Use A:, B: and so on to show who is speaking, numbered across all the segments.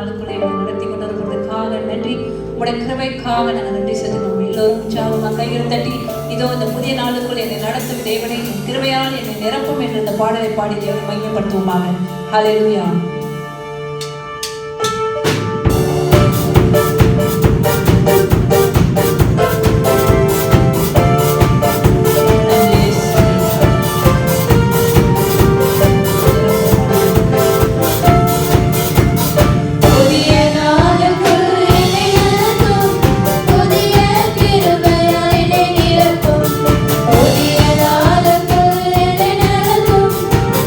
A: நாளுக்குள்ளே நடத்தி கொண்டிருக்கிறதுக்காக நன்றி. உங்களுடைய கிருபைக்காக நாங்கள் நன்றி செலுத்துகிறோம். எல்லோரும் உற்சாகமாக கைகள் தட்டி இதோ இந்த புதிய நாளுக்குள் என்னை நடத்தும் தேவனை கிருபையால் என்னை நிரப்பும் என்ற இந்த பாடலை பாடி தேவனை மையப்படுத்துவோமாக. ஹல்லேலூயா.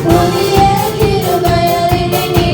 B: புதிய கிருபையால் என்னை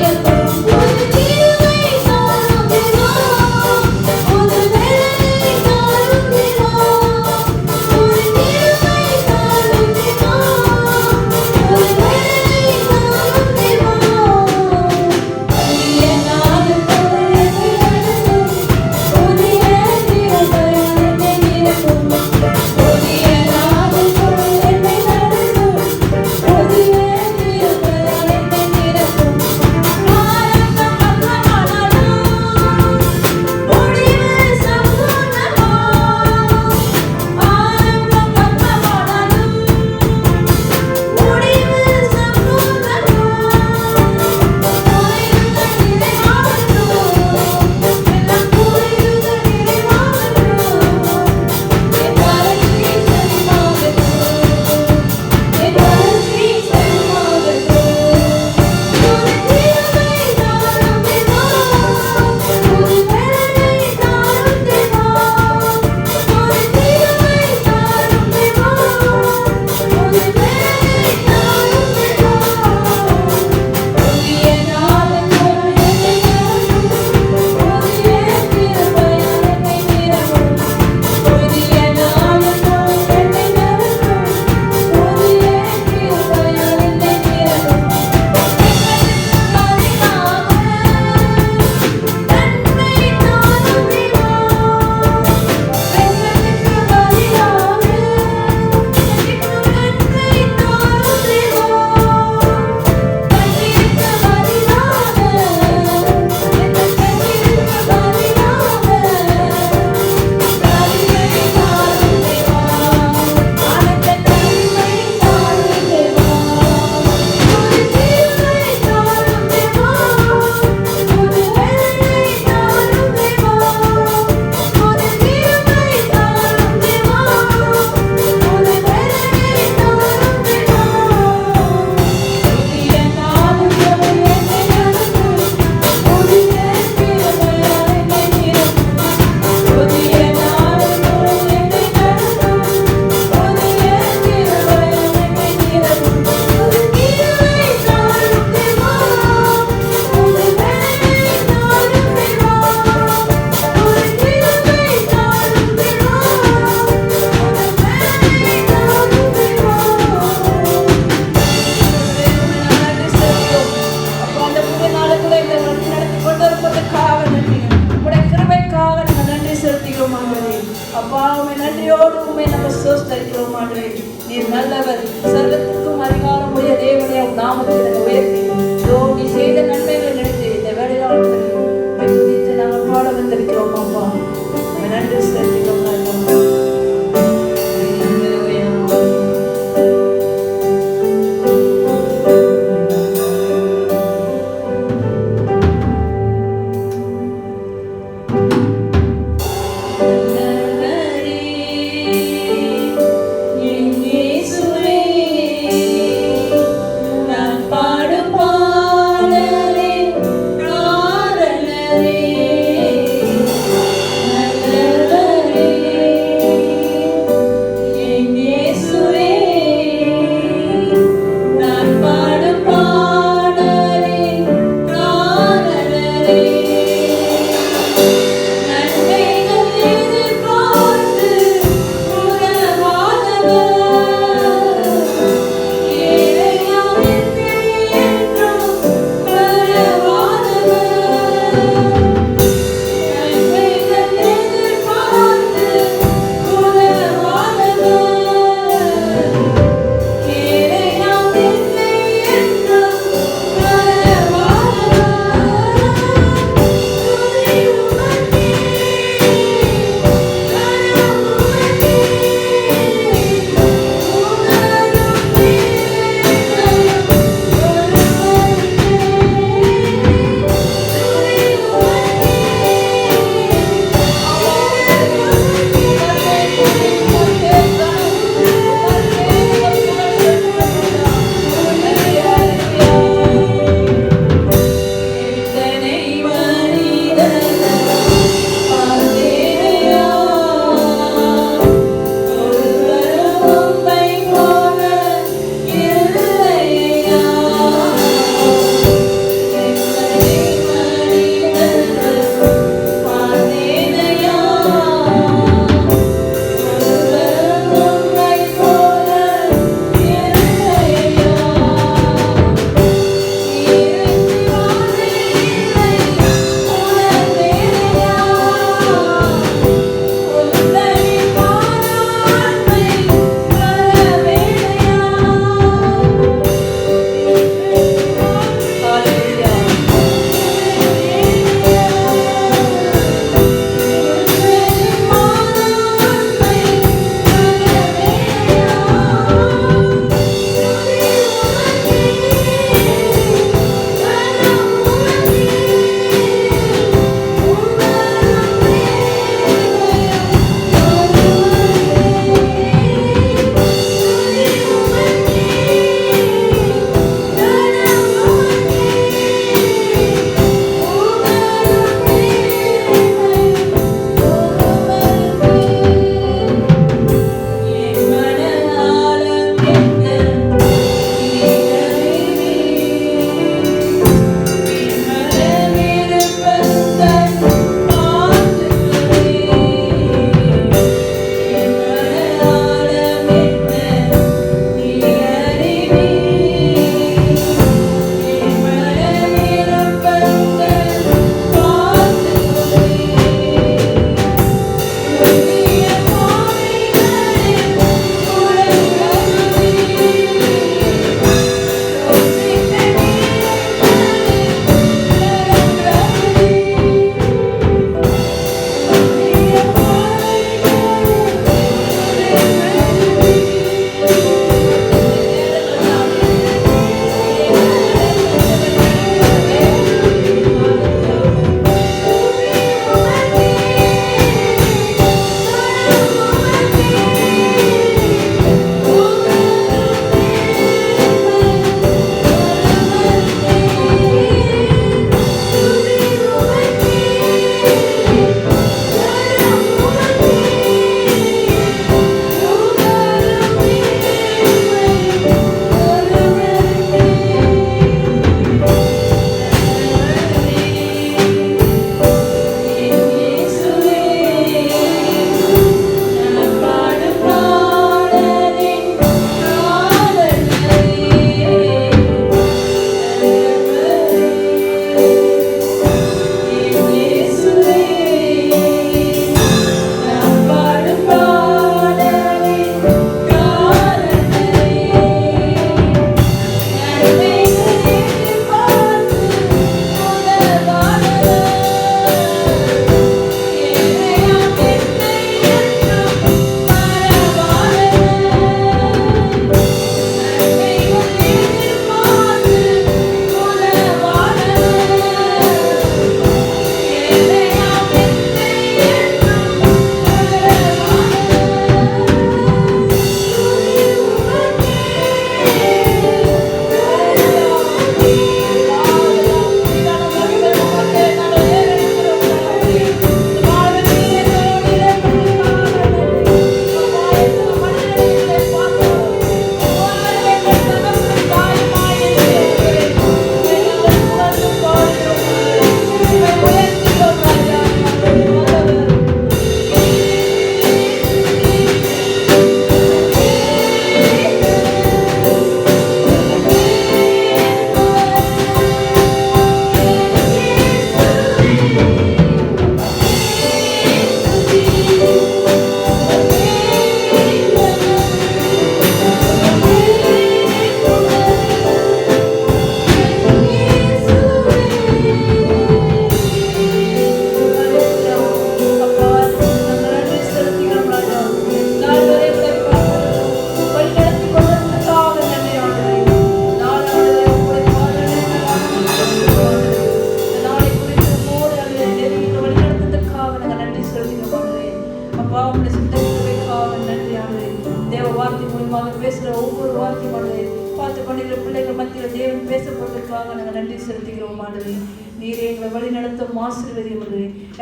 A: கிருபைக்காக நாங்கள் நன்றி செலுத்துகிறோம் ஆண்டவரே. நீரே எங்களை வழி நடத்தும் ஆசீர்வதியும்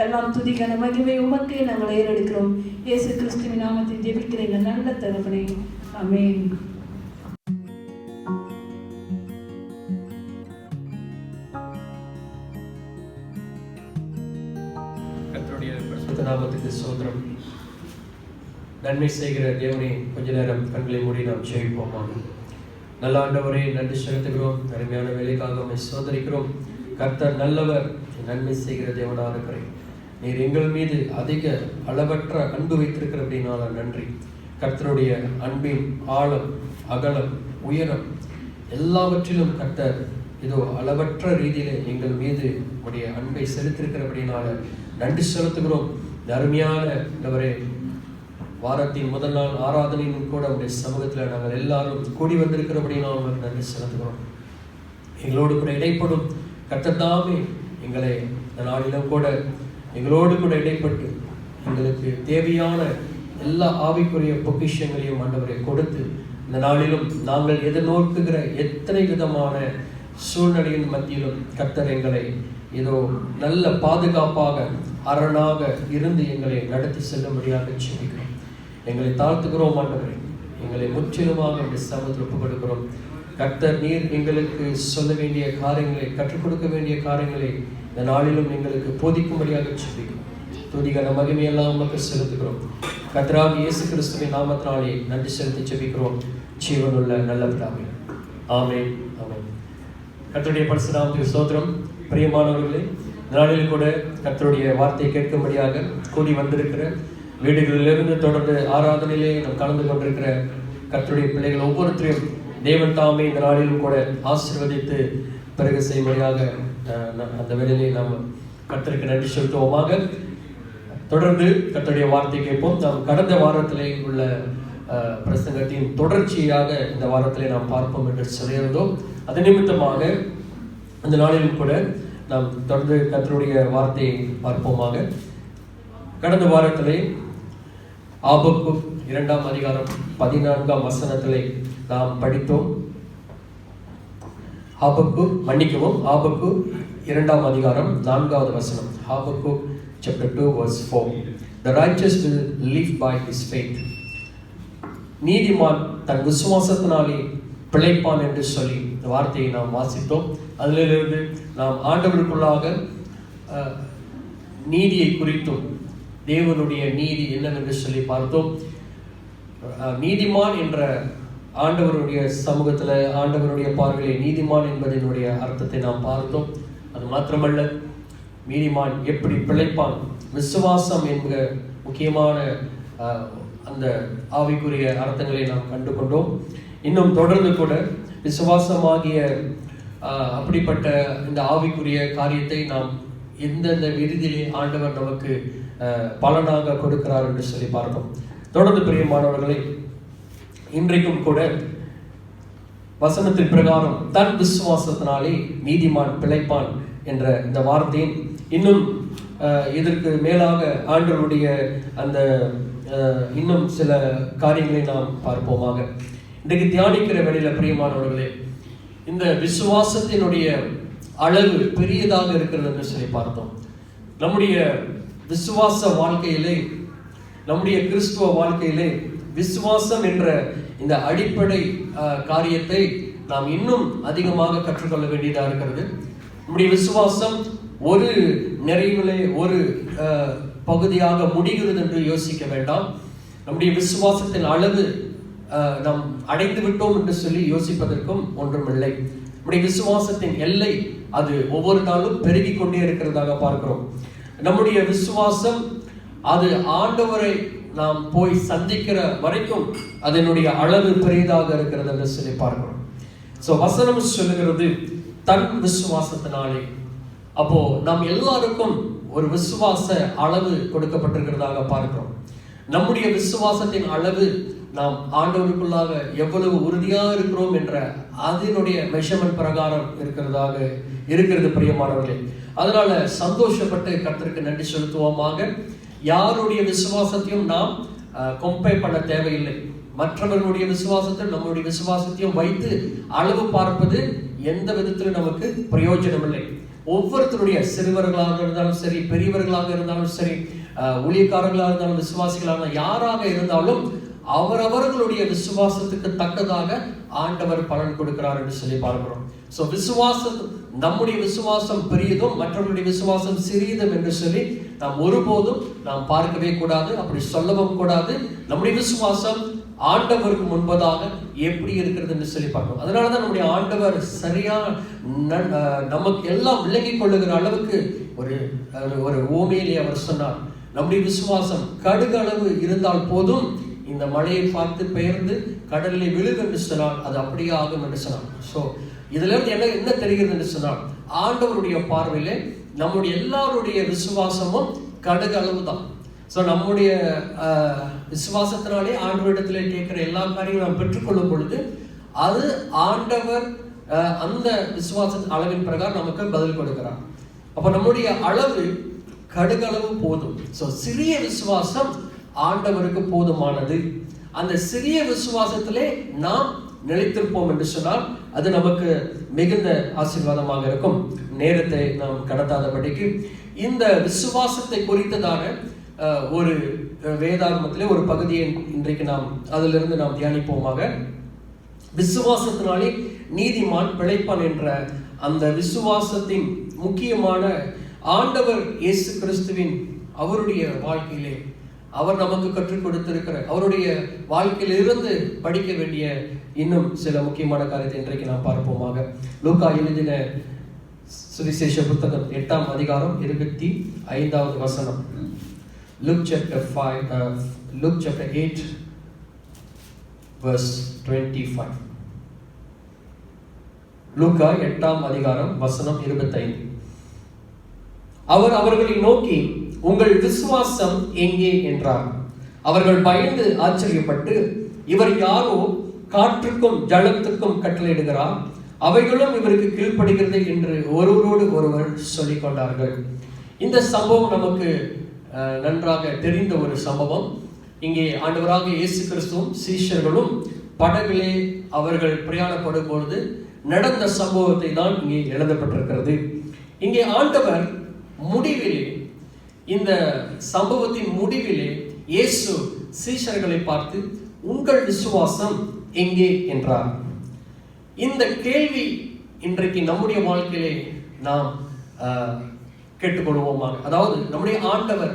A: எல்லாம் துதிக்கான மகிமை உமக்கே நாங்கள் ஏறெடுக்கிறோம். இயேசு கிறிஸ்துவின் நாமத்தில் ஜெபிக்கிற எங்கள் நல்ல தகப்பனே, ஆமென்.
B: நாமத்துக்கு சோதரம். நன்மை செய்கிற தேவனை கொஞ்ச நேரம் கண்களை மூடி நாம் ஜெபிப்போமாக. நல்ல ஆண்டவரே, நன்றி செலுத்துகிறோம். அருமையான வேலைக்காக சோதரிக்கிறோம். கர்த்தர் நல்லவர், நன்மை செய்கிற தேவனாக இருக்கிறேன். நீர் எங்கள் மீது அதிக அளவற்ற அன்பு வைத்திருக்கிற அப்படின்னால நன்றி. கர்த்தருடைய அன்பின் ஆழம், அகலம், உயரம் எல்லாவற்றிலும் கர்த்தர் இதோ அளவற்ற ரீதியில எங்கள் மீது உடைய அன்பை செலுத்திருக்கிறபடினால நன்றி செலுத்துகிறோம். அருமையான வாரத்தின் முதல் நாள் ஆராதனையும் கூட உடைய சமூகத்தில் நாங்கள் எல்லாரும் கூடி வந்திருக்கிறபடினால நன்றி செலுத்துகிறோம். எங்களோடு கூட இடைப்படும் கர்த்தர் தாமே எங்களை இந்த நாளிலும் கூட எங்களோடு கூட இடைப்பட்டு எங்களுக்கு தேவையான எல்லா ஆவிக்குரிய பொக்கிஷங்களையும் ஆண்டவரை கொடுத்து இந்த நாளிலும் நாங்கள் எதிர்நோக்குகிற எத்தனை விதமான சூழ்நிலையின் மத்தியிலும் கர்த்தர் எங்களை ஏதோ நல்ல பாதுகாப்பாக அரணாக இருந்து எங்களை நடத்தி செல்லும்படியாக ஜெபிக்கிறோம். எங்களை தாழ்த்துகிறோம் ஆண்டவரே. எங்களை முற்றிலுமாக சமூகத்தில் ஒப்புக் கொடுக்கிறோம். கர்த்தர் நீர் எங்களுக்கு சொல்ல வேண்டிய காரியங்களை, கற்றுக் கொடுக்க வேண்டிய காரியங்களை இந்த நாளிலும் எங்களுக்கு போதிக்கும்படியாக ஜெபிக்கிறோம். துதிகர மகிமையெல்லாம் உமக்கு செலுத்துகிறோம். கர்த்தராகிய இயேசு கிறிஸ்துவின் நாமத்தினாலே நன்றி செலுத்தி ஜெபிக்கிறோம். ஜீவனுள்ள நல்ல பிதாவே, ஆமென், ஆமென். கர்த்தருடைய பரிசுத்த நாமத்துக்கு ஸ்தோத்திரம். பிரியமானவர்களே, இந்த நாளில் கூட கர்த்தருடைய வார்த்தையை கேட்கும்படியாக கூடி வந்திருக்கிற, வீடுகளிலிருந்து தொடர்ந்து ஆராதனையிலே நாம் கலந்து கொண்டிருக்கிற கர்த்தருடைய பிள்ளைகள் ஒவ்வொருத்தரையும் தேவன் தாமே இந்த நாளிலும் கூட ஆசீர்வதித்து பிறகு செய்யும்படியாக அந்த வேளையிலே நாம் கர்த்தருக்கு நன்றி செலுத்துவோமாக. தொடர்ந்து கர்த்தருடைய வார்த்தை கேட்போம். நாம் கடந்த வாரத்திலே உள்ள பிரசங்கத்தின் தொடர்ச்சியாக இந்த வாரத்திலே நாம் பார்ப்போம் என்று சொல்லியிருந்தோம். அது நிமித்தமாக இந்த நாளிலும் கூட நாம் தொடர்ந்து கர்த்தருடைய வார்த்தையை பார்ப்போமாக. கடந்த வாரத்திலே ஆபக்குக் 2ஆம் அதிகாரம் 14ஆம் வசனத்திலே நாம் படித்தோம். ஆபக்குக் 2ஆம் அதிகாரம் 4வது வசனம். ஆபக்குக் chapter 2 verse 4. The righteous will live by his faith. நீதிமான் தன் விசுவாசத்தினாலே பிழைப்பான் என்று சொல்லி இந்த வார்த்தையை நாம் வாசித்தோம். அதிலிருந்து நாம் ஆண்டவருக்குள்ளாக நீதியை குறித்தும் தேவனுடைய நீதி என்னவென்று சொல்லி பார்த்தோம். நீதிமான் என்ற ஆண்டவருடைய சமூகத்தில் ஆண்டவருடைய பார்வையிலே நீதிமான் என்பதனுடைய அர்த்தத்தை நாம் பார்த்தோம். அது மாத்திரமல்ல, நீதிமான் எப்படி பிழைப்பான், விசுவாசம் என்கிற முக்கியமான அந்த ஆவிக்குரிய அர்த்தங்களை நாம் கண்டு கொண்டோம். இன்னும் தொடர்ந்து கூட விசுவாசமாகிய அப்படிப்பட்ட இந்த ஆவிக்குரிய காரியத்தை நாம் எந்தெந்த விருதிலே ஆண்டவர் நமக்கு பலனாக கொடுக்கிறார் என்று சொல்லி பார்த்தோம். தொடர்ந்து பிரியமானவர்களை, இன்றைக்கும் கூட வசனத்தின் பிரகாரம் தன் விசுவாசத்தினாலே நீதிமான் பிழைப்பான் என்ற இந்த வார்த்தையின் இன்னும் இதற்கு மேலாக ஆண்டவருடைய அந்த இன்னும் சில காரியங்களை நாம் பார்ப்போமாக. இன்றைக்கு தியானிக்கிற வேளையில பிரியமானவர்களே, இந்த விசுவாசத்தினுடைய அளவு பெரியதாக இருக்கிறது என்று சொல்லி பார்த்தோம். நம்முடைய விசுவாச வாழ்க்கையிலே, நம்முடைய கிறிஸ்துவ வாழ்க்கையிலே விசுவாசம் என்ற இந்த அடிப்படை காரியத்தை நாம் இன்னும் அதிகமாக கற்றுக்கொள்ள வேண்டியதாக இருக்கிறது. நம்முடைய விசுவாசம் ஒரு நிறைவிலே ஒரு பகுதியாக முடிகிறது என்று யோசிக்க வேண்டாம். நம்முடைய விசுவாசத்தின் அளவு நாம் அடைந்து விட்டோம் என்று சொல்லி யோசிப்பதற்கும் ஒன்றுமில்லை. நம்முடைய விசுவாசத்தின் எல்லை அது ஒவ்வொரு நாளும் பெருகி கொண்டே இருக்கிறதாக பார்க்கிறோம். நம்முடைய விசுவாசம் அது ஆண்டவரை நாம் போய் சந்திக்கிற வரைக்கும் அதனுடைய அளவு பெரியதாக இருக்கிறது என்று சொல்லி பார்க்கிறோம். வசனம் சொல்லுகிறது தன் விசுவாசத்தினாலே. அப்போ நாம் எல்லாருக்கும் ஒரு விசுவாச அளவு கொடுக்கப்பட்டிருக்கிறதாக பார்க்கிறோம். நம்முடைய விசுவாசத்தின் அளவு நாம் ஆண்டவருக்குள்ளாக எவ்வளவு உறுதியாக இருக்கிறோம் என்ற அதனுடைய மெஷர்மென்ட் பிரகாரம் இருக்கிறது பிரியமானவர்களே. அதனால சந்தோஷப்பட்டு கர்த்தருக்கு நன்றி செலுத்துவோமாக. யாருடைய விசுவாசத்தையும் நாம் கம்பேர் பண்ண தேவையில்லை. மற்றவர்களுடைய விசுவாசத்தை நம்முடைய விசுவாசத்தையும் வைத்து அளவு பார்ப்பது எந்த விதத்திலும் நமக்கு பிரயோஜனம் இல்லை. ஒவ்வொருத்தருடைய, சிறுவர்களாக இருந்தாலும் சரி, பெரியவர்களாக இருந்தாலும் சரி, ஊழியக்காரர்களாக இருந்தாலும், விசுவாசிகளாக யாராக இருந்தாலும் அவரவர்களுடைய விசுவாசத்துக்கு தக்கதாக ஆண்டவர் பலன் கொடுக்கிறார் என்று சொல்லி பார்க்கிறோம். ஸோ விசுவாசம், நம்முடைய விசுவாசம் பெரியதும் மற்றவர்களுடைய விசுவாசம் சிறியதும் என்று சொல்லி நாம் ஒருபோதும் நாம் பார்க்கவே கூடாது, அப்படி சொல்லவும் கூடாது. நம்முடைய விசுவாசம் ஆண்டவருக்கு முன்பதாக எப்படி இருக்கிறது என்று சொல்லி பார்க்கணும். அதனாலதான் நம்முடைய ஆண்டவர் சரியா நமக்கு எல்லாம் விளங்கிக் கொள்ளுகிற அளவுக்கு ஒரு ஓமையிலே அவர் சொன்னார், நம்முடைய விசுவாசம் கடுகு அளவு இருந்தால் போதும், இந்த மழையை பார்த்து பெயர்ந்து கடலில் விழுகு என்று சொன்னால் அது அப்படியே ஆகும் என்று சொன்னார். ஸோ இதுல இருந்து என்ன தெரிகிறது என்று சொன்னால், ஆண்டவருடைய பார்வையில நம்முடைய எல்லாருடைய விசுவாசமும் கடுகு அளவு தான். ஸோ நம்முடைய விசுவாசத்தினாலே ஆண்டவரிடத்தில் கேட்கிற எல்லா காரியங்களும் நாம் பெற்றுக்கொள்ளும் பொழுது அது ஆண்டவர் அந்த விசுவாச அளவின் பிரகாரம் நமக்கு பதில் கொடுக்கிறார். அப்ப நம்முடைய அளவு கடுகளவு போதும். ஸோ சிறிய விசுவாசம் ஆண்டவருக்கு போதுமானது. அந்த சிறிய விசுவாசத்திலே நாம் நிலைத்திருப்போம் என்று சொன்னால் அது நமக்கு மிகுந்த ஆசீர்வாதமாக இருக்கும். நேரத்தை நாம் கடத்தாதபடிக்கு இந்த விசுவாசத்தை குறித்ததான ஒரு வேதாகமத்திலே ஒரு பகுதியை இன்றைக்கு நாம் அதிலிருந்து நாம் தியானிப்போமாக. விசுவாசத்தினாலே நீதிமான் பிழைப்பான் என்ற அந்த விசுவாசத்தின் முக்கியமான ஆண்டவர் இயேசு கிறிஸ்துவின் அவருடைய வாழ்க்கையிலே அவர் நமக்கு கற்றுக் கொடுத்திருக்கிற அவருடைய வாழ்க்கையில் இருந்து படிக்க வேண்டிய இன்னும் சில முக்கியமான காரியத்தை இன்றைக்கு நாம் பார்ப்போமாக. லூக்கா எழுதின சுவிசேஷ புத்தகம் 8ஆம் அதிகாரம் 25வது வசனம். Luke chapter 8 verse 25. லூக்கா 8ஆம் அதிகாரம் வசனம் 25. அவர் அவர்களை நோக்கி, உங்கள் விசுவாசம் எங்கே என்றார். அவர்கள் பயந்து ஆச்சரியப்பட்டு, இவர் யாரோ காற்றுக்கும் ஜலத்துக்கும் கட்டளையிடுகிறார், அவைகளும் இவருக்கு கீழ்ப்படுகிறது என்று ஒருவரோடு ஒருவர் சொல்லிக் கொண்டார்கள். இந்த சம்பவம் நமக்கு நன்றாக தெரிந்த ஒரு சம்பவம். இங்கே ஆண்டவராக இயேசு கிறிஸ்துவும் சீஷர்களும் படகிலே அவர்கள் பிரயாணப்படும் பொழுது நடந்த சம்பவத்தை தான் இங்கே எழுதப்பட்டிருக்கிறது. இங்கே ஆண்டவர் முடிவிலே, இந்த சம்பவத்தின் முடிவிலே இயேசு சீஷர்களை பார்த்து, உங்கள் விசுவாசம் எங்கே என்றார். இந்த கேள்வி இன்றைக்கு நம்முடைய வாழ்க்கையிலே நாம் கேட்டுக்கொள்வோமாக. அதாவது நம்முடைய ஆண்டவர்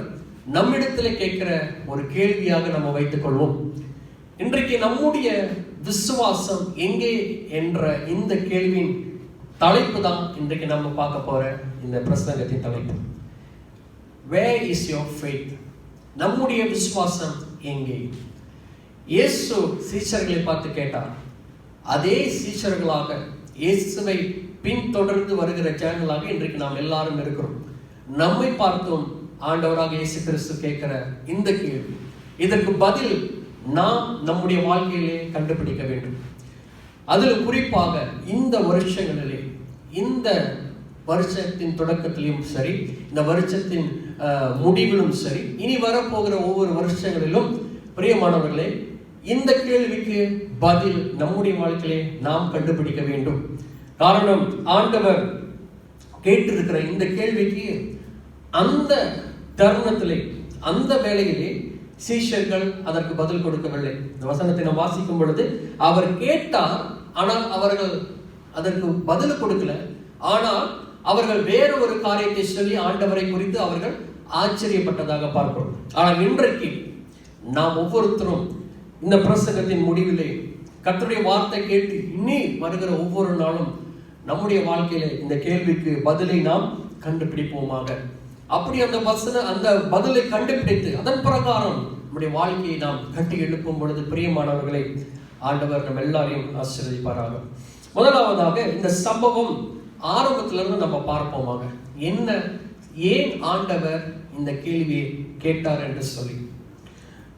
B: நம்மிடத்தில் கேட்கிற ஒரு கேள்வியாக நம்ம வைத்துக் கொள்வோம். இன்றைக்கு நம்முடைய விசுவாசம் எங்கே என்ற இந்த கேள்வியின் தலைப்பு தான் இன்றைக்கு நம்ம பார்க்க போற இந்த பிரசங்கத்தின் தலைப்பு. Where is your faith? நம்முடைய விசுவாசம் எங்கே? இயேசு சீஷர்களை பார்த்து கேட்டார். அதே சீஷர்களாக இயேசுவை பின்தொடர்ந்து வருகிற சேனலாக இன்றைக்கு நாம் எல்லாரும் இருக்கிறோம். நம்மை பார்த்தும் ஆண்டவராக இயேசு கிறிஸ்து கேட்கிற இந்த கேள்வி, இதற்கு பதில் நாம் நம்முடைய வாழ்க்கையிலே கண்டுபிடிக்க வேண்டும். அதில் குறிப்பாக இந்த வருஷங்களிலே, இந்த வருஷத்தின் தொடக்கத்திலும் சரி, இந்த வருஷத்தின் முடிவிலும் சரி, இனி வரப்போகிற ஒவ்வொரு வருஷங்களிலும் பிரியமானவர்களே, இந்த கேள்விக்கு பதில் நம்முடைய வாழ்க்கையிலே நாம் கண்டுபிடிக்க வேண்டும். காரணம், ஆண்டவர் கேட்டிருக்கிற இந்த கேள்விக்கு அந்த தருணத்திலே, அந்த வேளையிலே சீஷர்கள் அதற்கு பதில் கொடுக்கவில்லை. இந்த வசனத்தை நாம் வாசிக்கும் பொழுது அவர் கேட்டார், ஆனால் அவர்கள் அதற்கு பதில் கொடுக்கல. ஆனால் அவர்கள் வேறு ஒரு காரியத்தை சொல்லி ஆண்டவரை குறித்து அவர்கள் ஆச்சரியப்பட்டதாக பார்க்கிறோம். ஆனால் இன்றைக்கு நாம் ஒவ்வொருத்தரும் இந்த பிரசங்கத்தின் முடிவிலே கர்த்தருடைய வார்த்தை கேட்டு இனி வருகிற ஒவ்வொரு நாளும் நம்முடைய வாழ்க்கையில இந்த கேள்விக்கு பதிலை நாம் கண்டுபிடிப்போமாக. அப்படி அந்த பதிலை கண்டுபிடித்து அதன் பிரகாரம் நம்முடைய வாழ்க்கையை நாம் கட்டி எழுப்பும் பொழுது பிரியமானவர்களை ஆண்டவர் நம்ம எல்லாரையும் ஆசீர்வதிப்பாராக. முதலாவதாக இந்த சம்பவம் ஆரம்பத்திலிருந்து நம்ம பார்ப்போமாக. ஏன் ஆண்டவர் இந்த கேள்வியை கேட்டார் என்று சொல்லி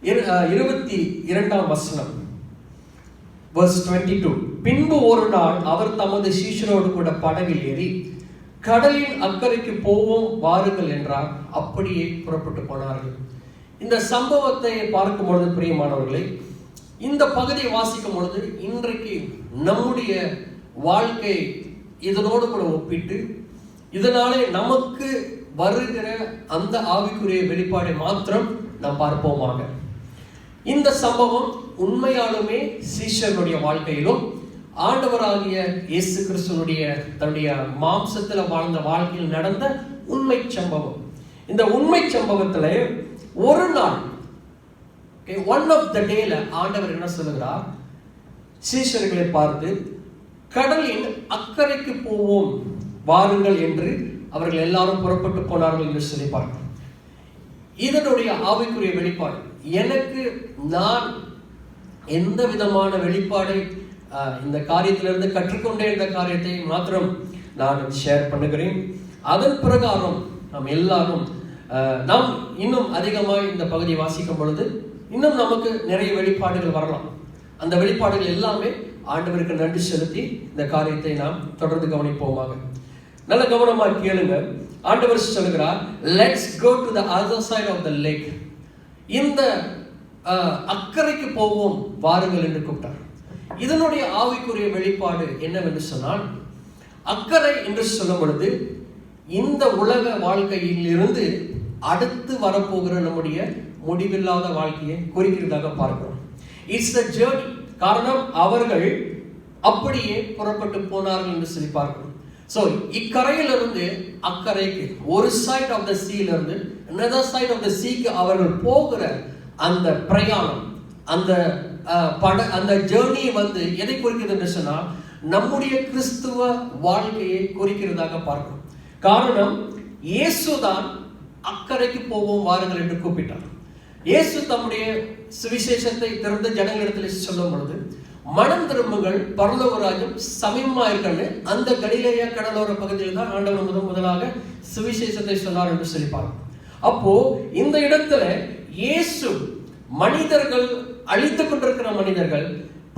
B: 22ஆம் வசனம் verse 22. பின்பு ஒரு நாள் அவர் தமது சீஷரோடு கூட படகில் ஏறி கடலின் அக்கறைக்கு போவோம் வாருங்கள் என்றார். அப்படியே புறப்பட்டு போனார்கள். இந்த சம்பவத்தை பார்க்கும் பொழுது பிரியமானவர்களை, இந்த பகுதியை வாசிக்கும் பொழுது இன்றைக்கு நம்முடைய வாழ்க்கை இதனோடு கூட ஒப்பிட்டு இதனாலே நமக்கு வருகிற அந்த ஆவிக்குரிய வெளிப்பாடை மாத்திரம் நாம் பார்ப்போமாக. இந்த சம்பவம் உண்மையாலுமே சீஷருடைய வாழ்க்கையிலும் ஆண்டவராகிய இயேசு கிறிஸ்துவனுடைய தன்னுடைய மாம்சத்துல வாழ்ந்த வாழ்க்கையில் நடந்த உண்மை சம்பவம். இந்த உண்மை சம்பவத்துல ஒரு நாள் ஒன் ஆஃப் த டேல ஆண்டவர் என்ன சொல்லுகிறார், சீஷர்களை பார்த்து கடலின் அக்கறைக்கு போவோம் வாருங்கள் என்று அவர்கள் எல்லாரும் புறப்பட்டு போனார்கள் என்று சொல்லி பார்க்கிறோம். இதனுடைய ஆவிக்குரிய வெளிப்பாடு எனக்கு நான் எந்த விதமான வெளிப்பாடை இந்த காரியத்திலிருந்து கற்றுக்கொண்டே இந்த காரியத்தை மாத்திரம் நான் ஷேர் பண்ணுகிறேன். அதன் பிரகாரம் நாம் எல்லாரும் நாம் இன்னும் அதிகமாக இந்த பகுதியை வாசிக்கும் பொழுது இன்னும் நமக்கு நிறைய வெளிப்பாடுகள் வரலாம். அந்த வெளிப்பாடுகள் எல்லாமே ஆண்டவருக்கு நன்றி செலுத்தி இந்த காரியத்தை நாம் தொடர்ந்து கவனிப்போமாக. நல்ல கவனமாக கேளுங்க. ஆண்டவர் சொல்கிறார், let's go to the other side of the lake. இந்த அக்கறைக்கு போவோம் வாருங்கள் என்று கூப்பிட்டார். இதனுடைய ஆவிக்குரிய வெளிப்பாடு என்னவென்று சொன்னால், அக்கறை என்று சொல்லும் பொழுது இந்த உலக வாழ்க்கையில் இருந்து அடுத்து வரப்போகிற நம்முடைய முடிவில்லாத வாழ்க்கையை குறிக்கிறதாக பார்க்கிறோம். It's the journey. காரணம், அவர்கள் அப்படியே புறப்பட்டு போனார்கள் என்று சொல்லி பார்க்கிறோம். ஸோ இக்கரையிலிருந்து அக்கறைக்கு, ஒரு சைட் ஆஃப் த சீலிருந்து another side of the seaக்கு அவர்கள் போகிற அந்த பிரயாணம், அந்த ஜேர்னி வந்து எதை குறிக்கிறது என்று சொன்னால் நம்முடைய கிறிஸ்துவ வாழ்க்கையை குறிக்கிறதாக பார்க்கிறோம். காரணம், இயேசுதான் அக்கறைக்கு போவோம் வாருங்கள் என்று கூப்பிட்டார். இயேசு தம்முடைய சுவிசேஷத்தை திறந்த ஜனங்களிடத்தில் சொல்லும் பொழுது, மனம் திரும்புங்கள், பரலோக ராஜ்யம் சமீபமா இருக்கன்னு அந்த கலிலேயா கடலோர பகுதியில் தான் ஆண்டவர் முதலாக சுவிசேஷத்தை சொன்னார் என்று சொல்லி பார்க்கிறோம். அப்போ இந்த இடத்துல இயேசு மனிதர்கள் அழித்துக் கொண்டிருக்கிற மனிதர்கள்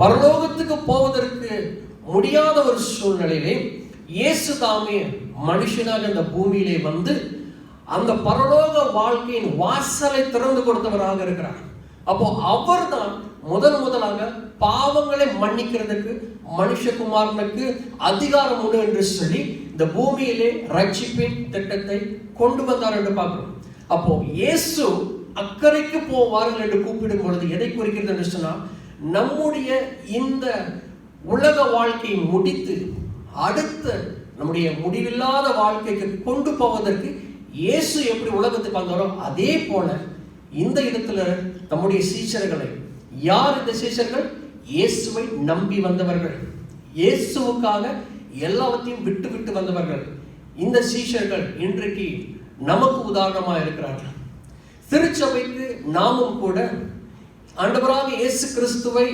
B: பரலோகத்துக்கு போவதற்கு முடியாத ஒரு சூழ்நிலையிலே இயேசு தாமே மனுஷனாக இந்த பூமியிலே வந்து அந்த பரலோக வாழ்க்கையின் வாசலை திறந்து கொடுத்தவராக இருக்கிறார். அப்போ அவர் தான் முதலாக பாவங்களை மன்னிக்கிறதுக்கு மனுஷகுமாரனுக்கு அதிகாரம் உண்டு என்று சொல்லி இந்த பூமியிலே ரட்சிப்பின் திட்டத்தை கொண்டு வந்தார் என்று பார்க்கிறோம். அப்போ இயேசு அக்கறைக்கு போவார்கள் என்று கூப்பிடும் பொழுது எதை குறிக்கிறது என்று சொன்னால், நம்முடைய இந்த உலக வாழ்க்கையை முடித்து அடுத்த நம்முடைய முடிவில்லாத வாழ்க்கைக்கு கொண்டு போவதற்கு இயேசு எப்படி உலகத்துக்கு வந்தாரோ அதே போல இந்த இடத்துல நம்முடைய சீஷர்களை, யார் இந்த சீஷர்கள்? இயேசுவை நம்பி வந்தவர்கள், இயேசுவுக்காக எல்லாவற்றையும் விட்டு விட்டு வந்தவர்கள். இந்த சீஷர்கள் இன்றைக்கு நமக்கு உதாரணமாக இருக்கிறார்கள். திருச்சபைக்கு நாமும் கூட ஆண்டவராக இயேசு கிறிஸ்துவை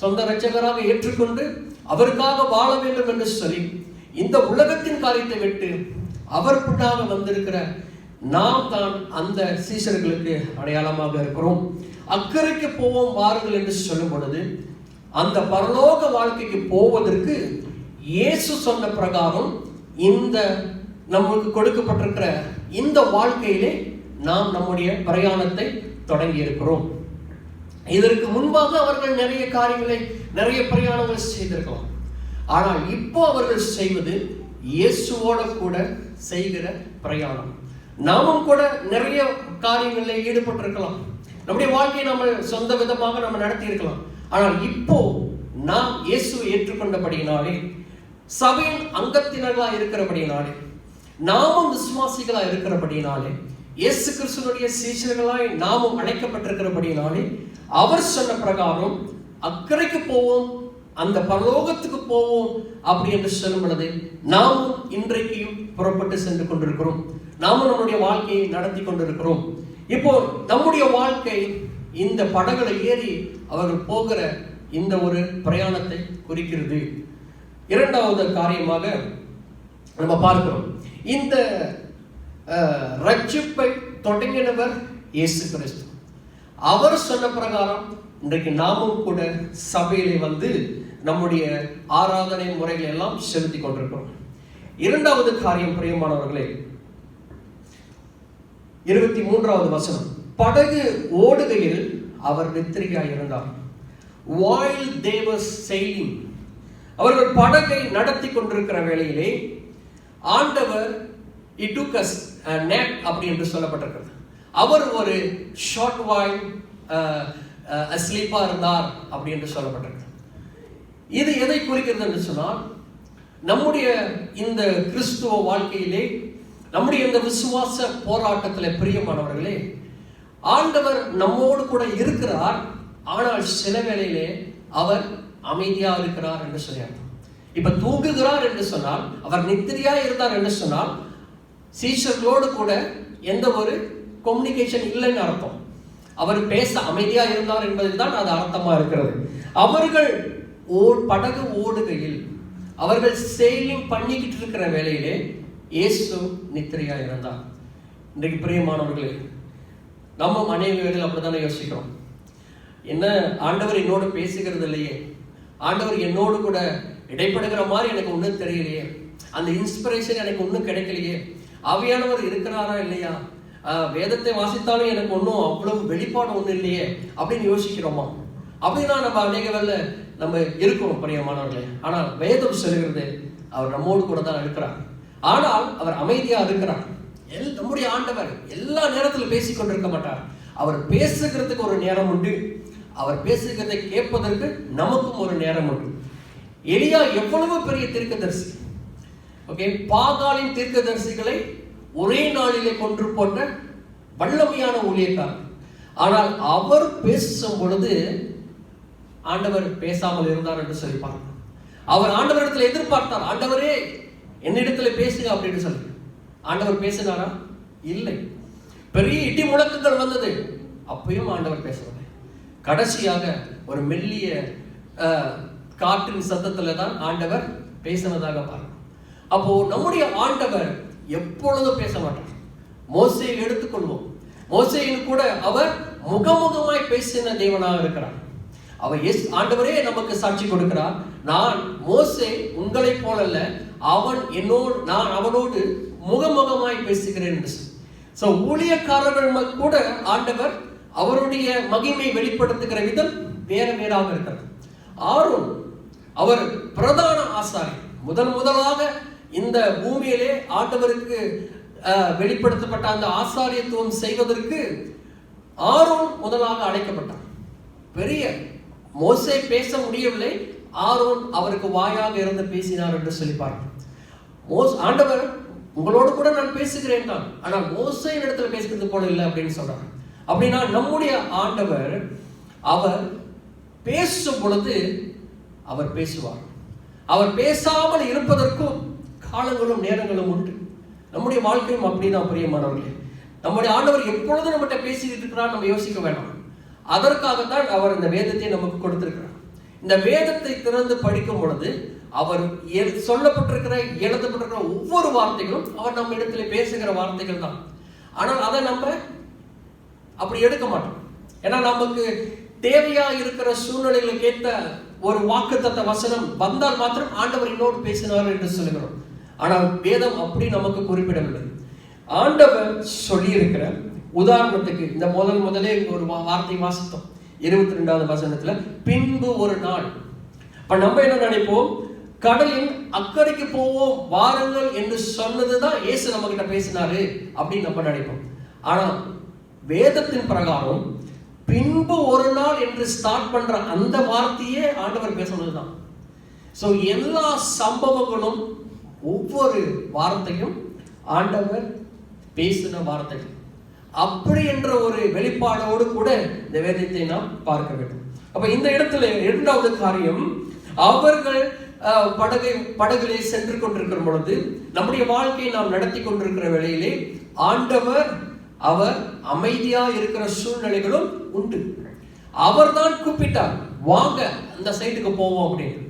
B: சொந்த இரட்சகராக ஏற்றுக்கொண்டு அவருக்காக வாழ வேண்டும் என்று சொல்லி இந்த உலகத்தின் காரியத்தை விட்டு அவர் பின்னாக வந்திருக்கிற நாம் தான் அந்த சீஷர்களுக்கு அடையாளமாக இருக்கிறோம். அக்கறைக்கு போவோம் வாருங்கள் என்று சொல்லும் பொழுது அந்த பரலோக வாழ்க்கைக்கு போவதற்கு இயேசு சொன்ன பிரகாரம் இந்த நமக்கு கொடுக்கப்பட்டிருக்கிற இந்த வாழ்க்கையிலே நாம் நம்முடைய பிரயாணத்தை தொடங்கி இருக்கிறோம். இதற்கு முன்பாக அவர்கள் நிறைய காரியங்களை, நிறைய பிரயாணங்கள் செய்திருக்கலாம். ஆனால் இப்போ அவர்கள் செய்வது இயேசுவோட கூட செய்கிற பிரயாணம். நாமும் கூட நிறைய காரியங்களில் ஈடுபட்டிருக்கலாம். நம்முடைய வாழ்க்கையை நம்ம சொந்த விதமாக நம்ம நடத்தி இருக்கலாம். ஆனால் இப்போ நாம் இயேசுவை ஏற்றுக்கொண்டபடியினாலே, சபையின் அங்கத்தினர்களாக இருக்கிறபடியினாலே, நாமும் விசுவாசிகளாக இருக்கிறபடியினாலே, இயேசு கிறிஸ்துவினுடைய சீஷர்களாய் நாமும் அழைக்கப்பட்டிருக்கிறபடியினாலே அவர் சொன்ன பிரகாரம் அக்கறைக்கு போவோம், அந்த பரலோகத்துக்கு போவோம் அப்படி என்று சொல்லும் பொழுது நாமும் இன்றைக்கும் புறப்பட்டு சென்று கொண்டிருக்கிறோம். நாமும் நம்முடைய வாழ்க்கையை நடத்தி கொண்டிருக்கிறோம். இப்போ நம்முடைய வாழ்க்கை இந்த படகுல ஏறி அவர்கள் போகிற இந்த ஒரு பிரயாணத்தை குறிக்கிறது. இரண்டாவது காரியமாக நம்ம பார்க்கிறோம், இந்த ரட்சிப்பை தொடங்கினவர் இயேசு கிறிஸ்து. அவர் சொன்ன பிரகாரம் இன்றைக்கு நாமும் கூட சபையிலே வந்து நம்முடைய ஆராதனை முறைகளை எல்லாம் செலுத்தி கொண்டிருக்கிறோம். இரண்டாவது காரியம் பிரியமானவர்களே, 23வது வசனம், படகு ஓடுகையில் அவர் நித்திரையாய் இருந்தார். While they were sailing, அவர்கள் படகை நடத்தி கொண்டிருக்கிற வேளையிலே ஆண்டவர் he took us a nap அப்படி என்று சொல்லப்பட்டிருக்கிறது. அவர் ஒரு ஷார்ட் வாயில் அஸ்லீப்பா இருந்தார் அப்படி என்று சொல்லப்பட்டிருக்கிறது. இது எதை குறிக்கிறது என்று சொன்னால், நம்முடைய இந்த கிறிஸ்துவ வாழ்க்கையிலே, நம்முடைய இந்த விசுவாச போராட்டத்தில் பிரியமானவர்களே, ஆண்டவர் நம்மோடு கூட இருக்கிறார். ஆனால் சில வேளையிலே அவர் அமைதியா இருக்கிறார் என்று சொல்றார். இப்ப தூங்குகிறார் என்று சொன்னால், அவர் நித்திரையா இருந்தார் என்று சொன்னால், சீஷர்களோடு கூட எந்த ஒரு கம்யூனிகேஷன் இல்லைன்னு அர்த்தம். அவர் பேச அமைதியா இருந்தார் என்பதுக்கு தான் அது அர்த்தமா இருக்கிறது. அவர்கள் படகு ஓடுகையில், அவர்கள் செயிலிங் பண்ணிக்கிட்டு இருக்கிற வேளையிலே இயேசு நித்திரையா இருந்தார். இன்றைக்கு பிரியமானவர்களே, நம்ம அநேக வேளையில் அப்படித்தானே யோசிக்கிறோம். என்ன ஆண்டவர் என்னோடு பேசுகிறது இல்லையே, ஆண்டவர் என்னோடு கூட இடைப்படுகிற மாதிரி எனக்கு ஒன்றும் தெரியலையே, அந்த இன்ஸ்பிரேஷன் எனக்கு ஒன்றும் கிடைக்கலையே, ஆவியானவர் இருக்கிறாரா இல்லையா, வேதத்தை வாசித்தாலும் எனக்கு ஒன்றும் அவ்வளவு வெளிப்பாடு ஒன்றும் இல்லையே அப்படின்னு யோசிக்கிறோமா? அப்படின்னா நம்ம அநேக வேலை நம்ம இருக்கிறோம் பிரியமானவர்களே. ஆனால் வேதம் சொல்கிறது அவர் நம்மோடு கூட தான் இருக்கிறார். ஆனால் அவர் அமைதியா இருக்கிறார். நம்முடைய ஆண்டவர் எல்லா நேரத்திலும் பேசிக் கொண்டிருக்க மாட்டார். அவர் பேசுகிறதுக்கு ஒரு நேரம் உண்டு, அவர் பேசுகிறதை கேட்பதற்கு நமக்கும் ஒரு நேரம் உண்டு. எலியா எவ்வளவு பெரிய தீர்க்கதரிசி, ஓகே, பாகாலின் தீர்க்கதரிசிகளை ஒரே நாளிலே கொன்று போட்ட வல்லமையான ஊழியக்காரர். ஆனால் அவர் பேசும் பொழுது ஆண்டவர் பேசாமல் இருந்தார் என்று சொல்லி பார்க்கணும். அவர் ஆண்டவரிடத்தில் எதிர்பார்த்தார், ஆண்டவரே என்னிடத்துல பேசுங்க அப்படின்னு சொல்லி. ஆண்டவர் பேசினாரா? இல்லை. பெரிய இடி முழக்கங்கள் வந்தது, அப்பயும் ஆண்டவர் பேசவில்லை. கடைசியாக ஒரு மெல்லிய காற்றின் சத்தத்துல தான் ஆண்டவர் பேசினதாக பார்க்கணும். அப்போ நம்முடைய ஆண்டவர் எப்பொழுதும் பேச மாட்டார். மோசேயை எடுத்துக்கொள்வோம். மோசேயின் கூட அவர் முகமுகமாய் பேசின தேவனாக இருக்கிறார். அவர் ஆண்டவரே நமக்கு சாட்சி கொடுக்கிறார், நான் மோசே உங்களை போலல்ல, நான் அவனோடு முகமுகமாய் பேசுகிறேன் என்று. சோ ஊழியக்காரர்கள் கூட ஆண்டவர் அவருடைய மகிமை வெளிப்படுத்துகிற விதம் வேற வேறாக இருக்கிறது. ஆரோன் அவர் பிரதான ஆசாரி. முதலாக இந்த பூமியிலே ஆண்டவருக்கு வெளிப்படுத்தப்பட்ட அந்த ஆசாரியத்துவம் செய்வதற்கு ஆரோன் முதலாக அழைக்கப்பட்டார். பெரிய மோசே பேச முடியவில்லை, ஆரோன் அவருக்கு வாயாக இருந்து பேசினார் என்று சொல்லி பார்க்கிறோம். ஆண்டவர் உங்களோடு கூட நான் பேசுகிறேன் தான், ஆனால் மோசேயின் இடத்துல பேசுகிறது போல இல்லை அப்படின்னு சொல்றார். அப்படின்னா நம்முடைய ஆண்டவர் அவர் பேசும் பொழுது அவர் பேசுவார். அவர் பேசாமல் இருப்பதற்கும் காலங்களும் நேரங்களும் உண்டு. நம்முடைய வாழ்க்கையும் அப்படிதான் பிரியமானவர்களே. நம்முடைய ஆண்டவர் எப்பொழுதும் நம்மகிட்ட பேசிட்டு இருக்கிறார், நம்ம யோசிக்க வேண்டாம். அதற்காகத்தான் அவர் இந்த வேதத்தை நமக்கு கொடுத்திருக்கிறார். இந்த வேதத்தை திறந்து படிக்கும் பொழுது அவர் சொல்லப்பட்டிருக்கிற எழுதப்பட்டிருக்கிற ஒவ்வொரு வார்த்தைகளும் அவர் நம்ம இடத்துல பேசுகிற வார்த்தைகள் தான். ஆனால் அதை நம்ம அப்படி எடுக்க மாட்டோம். ஏன்னா நமக்கு தேவையா இருக்கிற சூழ்நிலைகளுக்கு ஏற்ற ஒரு வாக்குத்தத்த வசனம் வந்தால் மாத்திரம் ஆண்டவர் என்னோடு பேசினார் என்று சொல்லுகிறோம். ஆனால் வேதம் அப்படி நமக்கு குறிப்பிடவில்லை. ஆண்டவர் சொல்லி இருக்கிற உதாரணத்துக்கு இந்த முதலே ஒரு வார்த்தை வாசித்தோம் 22வது வசனத்துல, பின்பு ஒரு நாள். இப்ப நம்ம என்ன நினைப்போம், கடலின் அக்கறைக்கு போவோம் வாருங்கள் என்று சொன்னதுதான் இயேசு நம்ம கிட்ட பேசினாரு அப்படின்னு நம்ம நினைப்போம். ஆனா வேதத்தின் பிரகாரம் பின்பு ஒரு நாள் என்று ஸ்டார்ட் பண்ற அந்த வார்த்தையே ஆண்டவர் பேசுனதுதான். சோ எல்லா சம்பவங்களும் ஒவ்வொரு வார்த்தையும் ஆண்டவர் பேசின வார்த்தைகள். அப்படி என்ற ஒரு வெளிப்பாடோடு கூட இந்த வேதத்தை நாம் பார்க்க வேண்டும். அப்ப இந்த இடத்துல இரண்டாவது காரியம், அவர்கள் படகிலே சென்று கொண்டிருக்கிற பொழுது, நம்முடைய வாழ்க்கையை நாம் நடத்தி கொண்டிருக்கிற வேளையிலே ஆண்டவர் அவர் அமைதியா இருக்கிற சூழ்நிலைகளும் உண்டு. அவர் தான் கூப்பிட்டார், வாங்க அந்த சைடுக்கு போவோம் அப்படின்னு.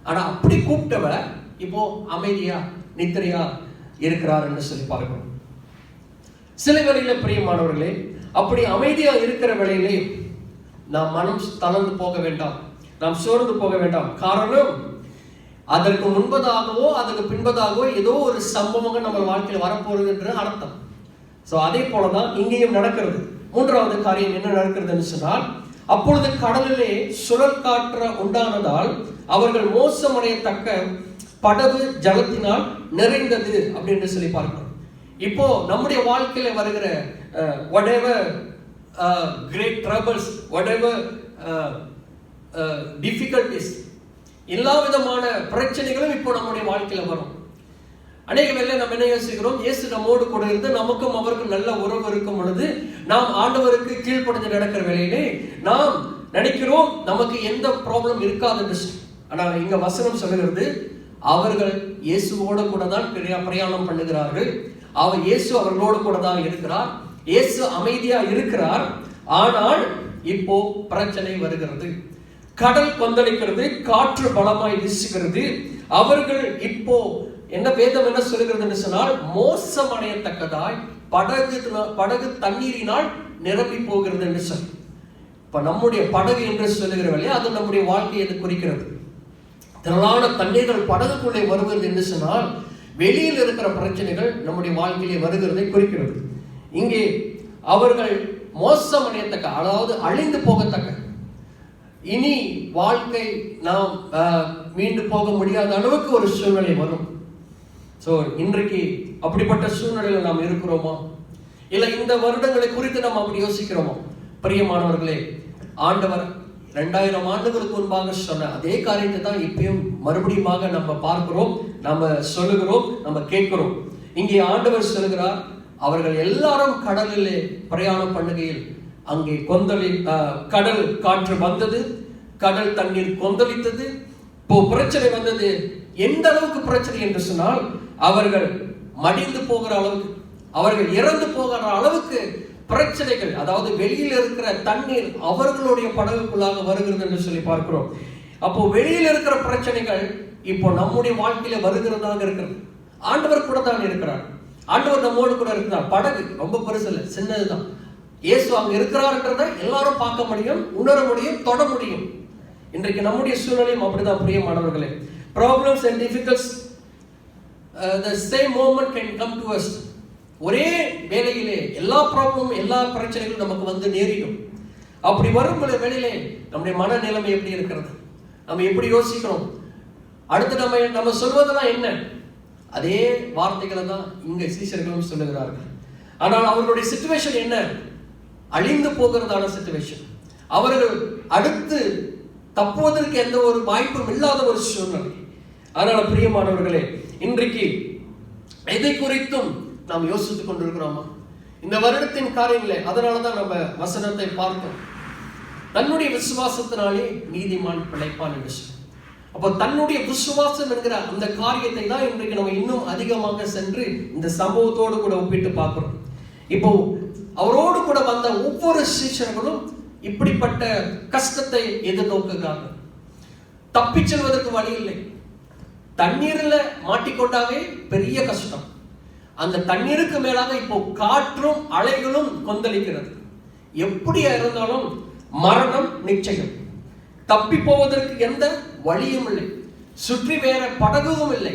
B: ஆனா அப்படி கூப்பிட்டவர் இப்போ அமைதியா நித்திரையா இருக்கிறார் என்று சொல்லி பார்க்கிறோம். சில வேளையில பிரியமானவர்களே, அப்படி அமைதியா இருக்கிற வேளையிலே நாம் மனம் தளர்ந்து போக வேண்டாம், நாம் சோர்ந்து போக வேண்டாம். காரணம், அதற்கு முன்பதாகவோ அதற்கு பின்பதாகவோ ஏதோ ஒரு சம்பவங்கள் நம்ம வாழ்க்கையில் வரப்போறது என்று அர்த்தம். சோ அதே போலதான் இங்கேயும் நடக்கிறது. மூன்றாவது காரியம் என்ன நடக்கிறது என்று சொன்னால், அப்பொழுது கடலிலே சுழல் காற்று உண்டானதால் அவர்கள் மோசமடையத்தக்க படகு ஜலத்தினால் நிறைந்தது அப்படின்னு சொல்லி பார்க்கிறோம். இப்போ நம்முடைய வாழ்க்கையில வருகிற whatever great troubles, whatever difficulties, எல்லா விதமான பிரச்சனைகளும் இப்போ நம்முடைய வாழ்க்கையில வரும். அநேக வேளை நம்ம என்ன யோசிக்கிறோம், இயேசு நம்மோடு கூட இருந்து நமக்கும் அவருக்கும் நல்ல உறவு இருக்கும் பொழுது நாம் ஆண்டவருக்கு கீழ்ப்படிந்து நடக்கிற வேளையிலே நாம் நினைக்கிறோம் நமக்கு எந்த ப்ராப்ளம் இருக்காதுன்னு. ஆனால் இங்க வசனம் சொல்லுகிறது, அவர்கள் இயேசுவோட கூட தான் பிரயாணம் பண்ணுகிறார்கள். இயேசு அவர்களோடு கூட தான் இருக்கிறார். இயேசு அமைதியா இருக்கிறார். ஆனால் இப்போ பிரச்சனை வருகிறது, கடல் கொந்தளிக்கிறது, காற்று பலமாய் வீசுகிறது. அவர்கள் இப்போ என்ன வேதம் என்ன சொல்லுகிறது சொன்னால், மோசமடையத்தக்கதாய் படகு தண்ணீரினால் நிரம்பி போகிறது என்று சொல்லி. இப்ப நம்முடைய படகு என்று சொல்லுகிறவர்களே, அது நம்முடைய வாழ்க்கையை குறிக்கிறது. திரளான தண்ணீர்கள் படகுக்குள்ளே வருகிறது என்று சொன்னால், வெளியில் இருக்கிற பிரச்சனைகள் நம்முடைய வாழ்க்கையிலே வருகிறதை குறிக்கிறது. இங்கே அவர்கள் மோசமடையத்தக்க, அதாவது அழிந்து போகத்தக்க, இனி வாழ்க்கை நாம் மீண்டு போக முடியாத அளவுக்கு ஒரு சூழ்நிலை வரும். ஸோ இன்றைக்கு அப்படிப்பட்ட சூழ்நிலையில் நாம் இருக்கிறோமா? இல்லை இந்த வருடங்களை குறித்து நாம் அப்படி யோசிக்கிறோமா? பிரியமானவர்களே, ஆண்டவர் 2000 ஆண்டுகளுக்கு முன்பாக சொன்ன அதே காரியத்தை தான் இப்பயும் மறுபடியும் நம்ம பார்க்கிறோம், நம்ம சொல்லுகிறோம், நம்ம கேட்கிறோம். இங்கே ஆண்டவர் சொல்லுகிறார், அவர்கள் எல்லாரும் கடலிலே பிரயாணம் பண்ணுகையில் அங்கே கடல் காற்று வந்தது, கடல் தண்ணீர் கொந்தளித்தது. இப்போ பிரச்சனை வந்தது. எந்த அளவுக்கு பிரச்சனை என்று சொன்னால், அவர்கள் மடிந்து போகிற அளவுக்கு, அவர்கள் இறந்து போகிற அளவுக்கு பிரச்சனைகள், அதாவது வெளியில் இருக்கிற தண்ணீர் அவர்களுடைய படகுக்குள்ளாக வருகிறது என்று சொல்லி பார்க்கிறோம். அப்போ வெளியில் இருக்கிற பிரச்சனைகள் இப்போ நம்முடைய வாழ்க்கையில வருகிறதாக இருக்கிறது. ஆண்டவர் கூட தான் இருக்கிறார், ஆண்டவர் நம்மோடு கூட இருக்கிறார். படகு ரொம்ப பெருசு இல்லை, சின்னதுதான். இயேசு அங்க இருக்கிறார்ன்றதை எல்லாரும் பார்க்க முடியும், உணர முடியும், தொட முடியும். இன்றைக்கு நம்முடைய சூழ்நிலையும் அப்படிதான் பிரியமானவர்களே. Problems and difficulties, the same moment can come to us. ஒரே வேளையிலே எல்லா ப்ராப்ளமும், எல்லா பிரச்சனைகளும் நமக்கு வந்து நேரிடும். அப்படி வரும் வேளையிலே நம்முடைய மனநிலைமை எப்படி இருக்கிறது, நம்ம எப்படி யோசிக்கிறோம், அடுத்து நம்ம சொல்வதெல்லாம் என்ன? அதே வார்த்தைகளை தான் இங்க சீஷர்களும் சொல்லுகிறார்கள். ஆனால் அவர்களுடைய சிச்சுவேஷன் என்ன? அழிந்து போகிறதான சிச்சுவேஷன். அவர்கள் அடுத்து தப்புவதற்கு எந்த ஒரு வாய்ப்பும் இல்லாத ஒரு சூழ்நிலை. அதனால பிரியமானவர்களே, இன்றைக்கு எதை குறித்தும் நாம் யோசித்துக் கொண்டிருக்கிறோமா? இந்த வருடத்தின் காரியங்களே. அதனாலதான் நம்ம வசனத்தை பார்த்தோம், தன்னுடைய விசுவாசத்தினாலே நீதிமான் பிழைப்பான் என்று சொல்லி. அப்போ தன்னுடைய விசுவாசம் என்கிற அந்த காரியத்தை தான் இன்றைக்கு நம்ம இன்னும் அதிகமாக சென்று இந்த சம்பவத்தோடு கூட ஒப்பிட்டு பார்க்கிறோம். இப்போ அவரோடு கூட வந்த ஒவ்வொரு சீஷர்களும் இப்படிப்பட்ட கஷ்டத்தை எதிர்நோக்குகிறார்கள். தப்பிச் செல்வதற்கு வழி இல்லை. தண்ணீர்ல மாட்டிக்கொண்டாவே பெரிய கஷ்டம். அந்த தண்ணீருக்கு மேலாக இப்போ காற்றும் அலைகளும் கொந்தளிக்கிறது. எப்படியா இருந்தாலும் மரணம் நிச்சயம். தப்பி போவதற்கு எந்த வழியும் இல்லை, சுற்றி வேற படகும் இல்லை.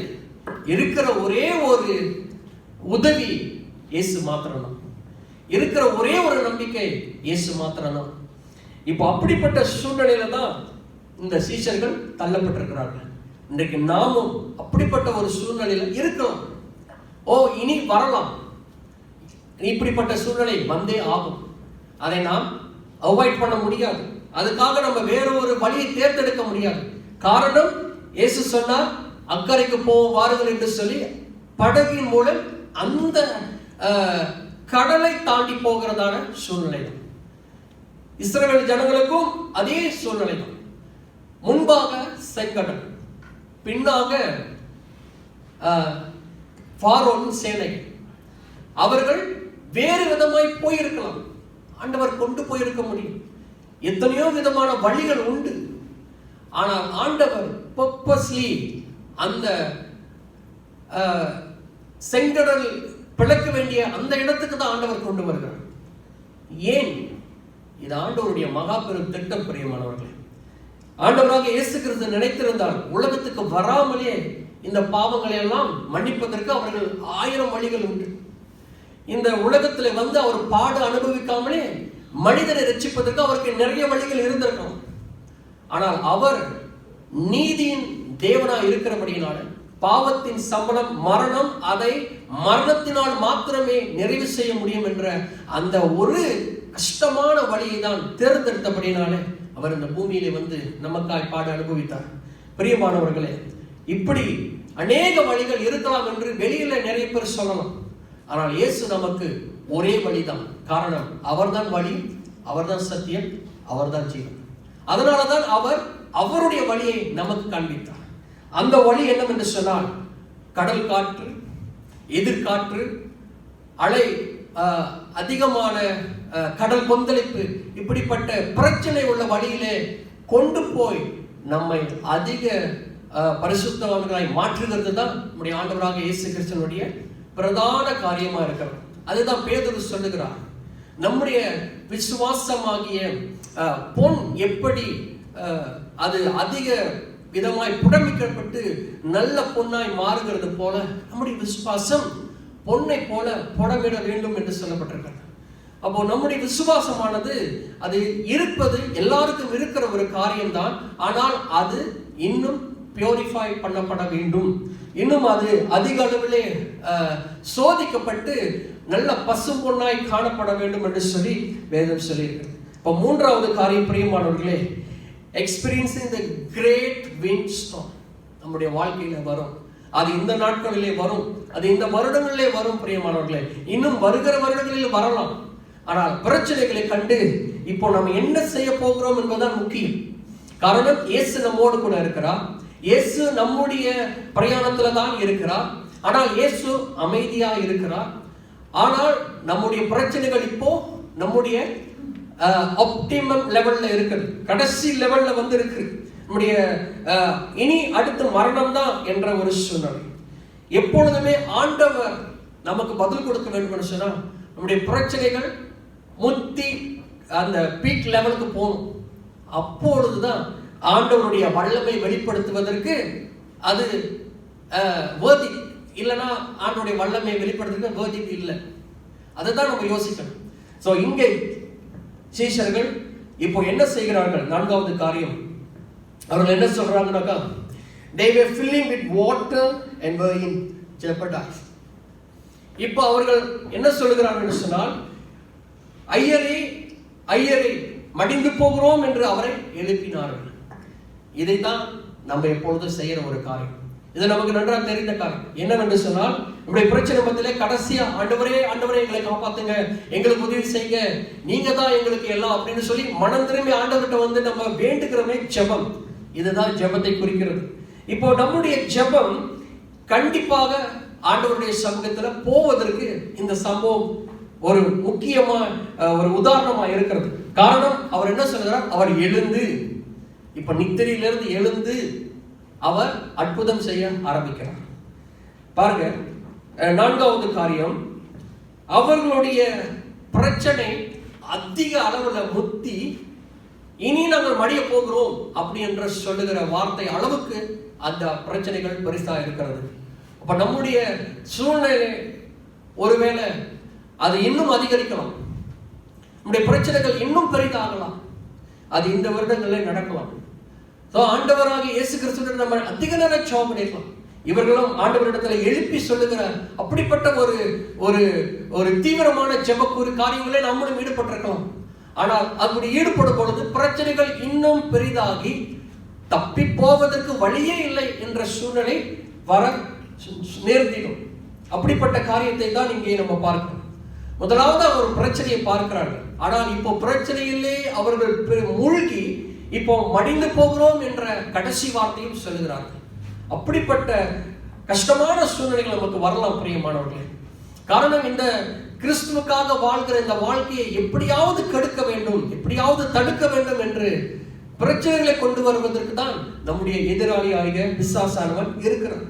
B: இருக்கிற ஒரே ஒரு உதவி இயேசு மாத்திரம்தான். இருக்கிற ஒரே ஒரு நம்பிக்கை இயேசு மாத்திரம்தான். இப்போ அப்படிப்பட்ட சூழ்நிலையில தான் இந்த சீஷர்கள் தள்ளப்பட்டிருக்கிறார்கள். இன்றைக்கு நாமும் அப்படிப்பட்ட ஒரு சூழ்நிலையில இருக்கலாம். இனி வரலாம், இப்படிப்பட்ட சூழ்நிலை வந்தே ஆகும். அதை நாம் அவாய்ட் பண்ண முடியாது. அதுக்காக நம்ம வேற ஒரு வழியை தேர்ந்தெடுக்க முடியாது. காரணம், இயேசு சொன்னார், அக்கறைக்கு வாருங்கள் என்று சொல்லி படகின் மூலம் அந்த கடலை தாண்டி போகிறதான சூழ்நிலை தான். இஸ்ரவேல் ஜனங்களுக்கும் அதே சூழ்நிலை தான். முன்பாக செங்கடல், பின்னாக பார்வோன் சேனை. அவர்கள் வேறு விதமாய் போயிருக்கலாம், ஆண்டவர் கொண்டு போயிருக்க முடியும். எத்தனையோ விதமான வழிகள் உண்டு. ஆனால் ஆண்டவர் பர்பஸ்லி அந்த செங்கடல் பிளக்க வேண்டிய அந்த இடத்துக்கு தான் ஆண்டவர் கொண்டு வருகிறார். ஏன்? இது ஆண்டவருடைய மகா பெரும் திட்டம். பிரியமானவர்களே, ஆண்டவராக இயேசு கிறிஸ்து நினைத்திருந்தால் உலகத்துக்கு வராமலே இந்த பாவங்களை எல்லாம் மன்னிப்பதற்கு அவர்கள் 1000 வழிகள் உண்டு. இந்த உலகத்துல வந்து அவர் பாடு அனுபவிக்காமலே மனிதனை ரட்சிப்பதற்கு அவருக்கு நிறைய வழிகள் இருந்திருக்கும். ஆனால் அவர் நீதியின் தேவனாய் இருக்கிறபடியினால பாவத்தின் சம்பளம் மரணம், அதை மரணத்தினால் மாத்திரமே நிறைவு செய்ய முடியும் என்ற அந்த ஒரு கஷ்டமான வழியை தான் தேர்ந்தெடுத்தபடினாலே அவர் இந்த பூமியிலே வந்து நமக்காய் பாட அனுபவித்தார். பிரியமானவர்களே, இப்படி அநேக வழிகள் இருக்கலாம் என்று வெளியில நிறைய பேர் சொல்லலாம். ஆனால் இயேசு நமக்கு ஒரே வழிதான். காரணம், அவர்தான் வழி, அவர்தான் சத்தியம், அவர்தான் ஜீவன். அதனாலதான் அவர் அவருடைய வழியை நமக்கு காண்பித்தார். அந்த வழி என்னவென்று சொன்னால், கடல் காற்று, எதிர்காற்று, அலை, அதிகமான கடல் கொந்தளிப்பு, இப்படிப்பட்ட பிரச்சனை உள்ள வழியிலே கொண்டு போய் நம்மை அதிக பரிசுத்தவான்களாய் மாற்றுகிறது தான் நம்முடைய ஆண்டவராக இயேசு கிறிஸ்துவினுடைய பிரதான காரியமா இருக்கிறது. அதுதான் பேதுரு சொல்லுகிறார், நம்முடைய விசுவாசமாகிய பொன் எப்படி அது அதிக விதமாய் புடமிக்கப்பட்டு நல்ல பொன்னாய் மாறுகிறது போல நம்முடைய விசுவாசம் பொன்னை போல புடமிட வேண்டும் என்று சொல்லப்பட்டிருக்கிறது. அப்போ நம்முடைய விசுவாசமானது அது இருப்பது எல்லாருக்கும் இருக்கிற ஒரு காரியம்தான். ஆனால் அது இன்னும் பியூரிஃபை பண்ணப்பட வேண்டும், இன்னும் அது அதிக அளவிலே சோதிக்கப்பட்டு நல்ல பசு பொன்னாய் காணப்பட வேண்டும் என்று சொல்லி வேதம் சொல்லியிருக்கு. இப்போ மூன்றாவது காரியம் பிரியமானவர்களே, எக்ஸ்பீரியன்சிங் தி கிரேட் விண்ட் ஸ்டார்ம் நம்முடைய வாழ்க்கையில வரும். அது இந்த நாட்களிலே வரும், அது இந்த வருடங்களிலே வரும். பிரியமானவர்களே, இன்னும் வருகிற வருடங்களில் வரலாம். ஆனால் பிரச்சனைகளை கண்டு இப்போ நம்ம என்ன செய்ய போகிறோம் என்பதுதான் முக்கியம். காரணம், இயேசு நம்மோடு கூட இருக்கிறார், இயேசு நம்முடைய பிரயாணத்துல தான் இருக்கிறார். ஆனால் இயேசு அமைதியா இருக்கிறார். ஆனால் நம்முடைய பிரச்சனைகள் இப்போ நம்முடைய ஆப்டிமம் லெவல்ல இருக்குது, கடைசி லெவல்ல வந்து இருக்கு. நம்முடைய இனி அடுத்த மரணம் தான் என்ற ஒரு சூழ்நிலை. எப்பொழுதுமே ஆண்டவர் நமக்கு பதில் கொடுக்க வேண்டும் என்று சொன்னா, நம்முடைய பிரச்சனைகள் முத்தி அந்த பீக் லெவலுக்கு போகணும். அப்பொழுதுதான் ஆண்டவருடைய வல்லமை வெளிப்படுத்துவதற்கு அது வேதி. இல்லைன்னா ஆண்டவருடைய வல்லமை வெளிப்படுத்துவதற்கு வேதி இல்லை. அதுதான் நம்ம யோசிக்கணும். ஸோ இங்கே சீஷர்கள் இப்போ என்ன செய்கிறார்கள்? நான்காவது காரியம், அவர்கள் என்ன சொல்றாங்கன்னாக்கா, they were filling with water and were in jeopardy. இப்போ அவர்கள் என்ன சொல்கிறார்கள் என்று சொன்னால், ஐயரே ஐயரே மடிந்து போகிறோம் என்று அவரை எழுப்பினார்கள். இதைத்தான் நம்ம எப்பொழுதும் செய்யற ஒரு காரியம். இது நமக்கு நன்றாக தெரிந்த காரியம். என்னவென்று சொன்னால், நம்முடைய பிரச்சனை மத்தியிலே கடைசியா ஆண்டவரே ஆண்டவரே எங்களை காப்பாத்துங்க, எங்களுக்கு உதவி செய்யுங்க, நீங்க தான் எங்களுக்கு எல்லாம் அப்படின்னு சொல்லி மனம் திரும்பி ஆண்டவர்கிட்ட வந்து நம்ம வேண்டுகிறோமே ஜெபம். இதுதான் ஜெபத்தை குறிக்கிறது. இப்போ நம்முடைய ஜெபம் கண்டிப்பாக ஆண்டவருடைய சமூகத்துல போவதற்கு இந்த சம்பவம் ஒரு முக்கியமா ஒரு உதாரணமா இருக்கிறது. காரணம், அவர் என்ன சொல்கிறார்? அவர் எழுந்து, இப்ப நித்திரையிலிருந்து எழுந்து அவர் அற்புதம் செய்ய ஆரம்பிக்கிறார். பாருங்க, நான்காவது காரியம், அவர்களுடைய பிரச்சனை அதிக அளவுல முத்தி இனி நாங்கள் மடிய போகிறோம் அப்படி என்று சொல்லுகிற வார்த்தை அளவுக்கு அந்த பிரச்சனைகள் பெருசா இருக்கிறது. அப்ப நம்முடைய சூழ்நிலை ஒருவேளை அது இன்னும் அதிகரிக்கலாம், நம்முடைய பிரச்சனைகள் இன்னும் பெரிதாகலாம், அது இந்த வருடங்களில் நடக்கலாம். ஆண்டவராக இயேசு கிறிஸ்துவிடம் நம்ம அதிக நேரம் ஜெபம் பண்ணிக்கலாம். இவர்களும் ஆண்டவரிடத்துல எழுப்பி சொல்லுகிற அப்படிப்பட்ட ஒரு ஒரு ஒரு தீவிரமான ஜெபக்கூறு காரியங்களே நம்மளும் ஈடுபட்டிருக்கலாம். ஆனால் அப்படி ஈடுபடும் பொழுது பிரச்சனைகள் இன்னும் பெரிதாகி தப்பி போவதற்கு வழியே இல்லை என்ற சூழ்நிலை வர நேர்ந்திடும். அப்படிப்பட்ட காரியத்தை தான் இங்கே நம்ம பார்க்கிறோம். முதலாவது அவர் பிரச்சனையை பார்க்கிறார்கள். ஆனால் இப்போ பிரச்சனையிலே அவர்கள் மூழ்கி இப்போ மடிந்து போகிறோம் என்ற கடைசி வார்த்தையும் சொல்லுகிறார்கள். அப்படிப்பட்ட கஷ்டமான சூழ்நிலைகள் நமக்கு வரலாம் பிரியமானவர்களே. காரணம், இந்த கிறிஸ்துவுக்காக வாழ்கிற இந்த வாழ்க்கையை எப்படியாவது கெடுக்க வேண்டும், எப்படியாவது தடுக்க வேண்டும் என்று பிரச்சனைகளை கொண்டு வருவதற்கு தான் நம்முடைய எதிராளியாக பிசாசானவன் இருக்கிறான்.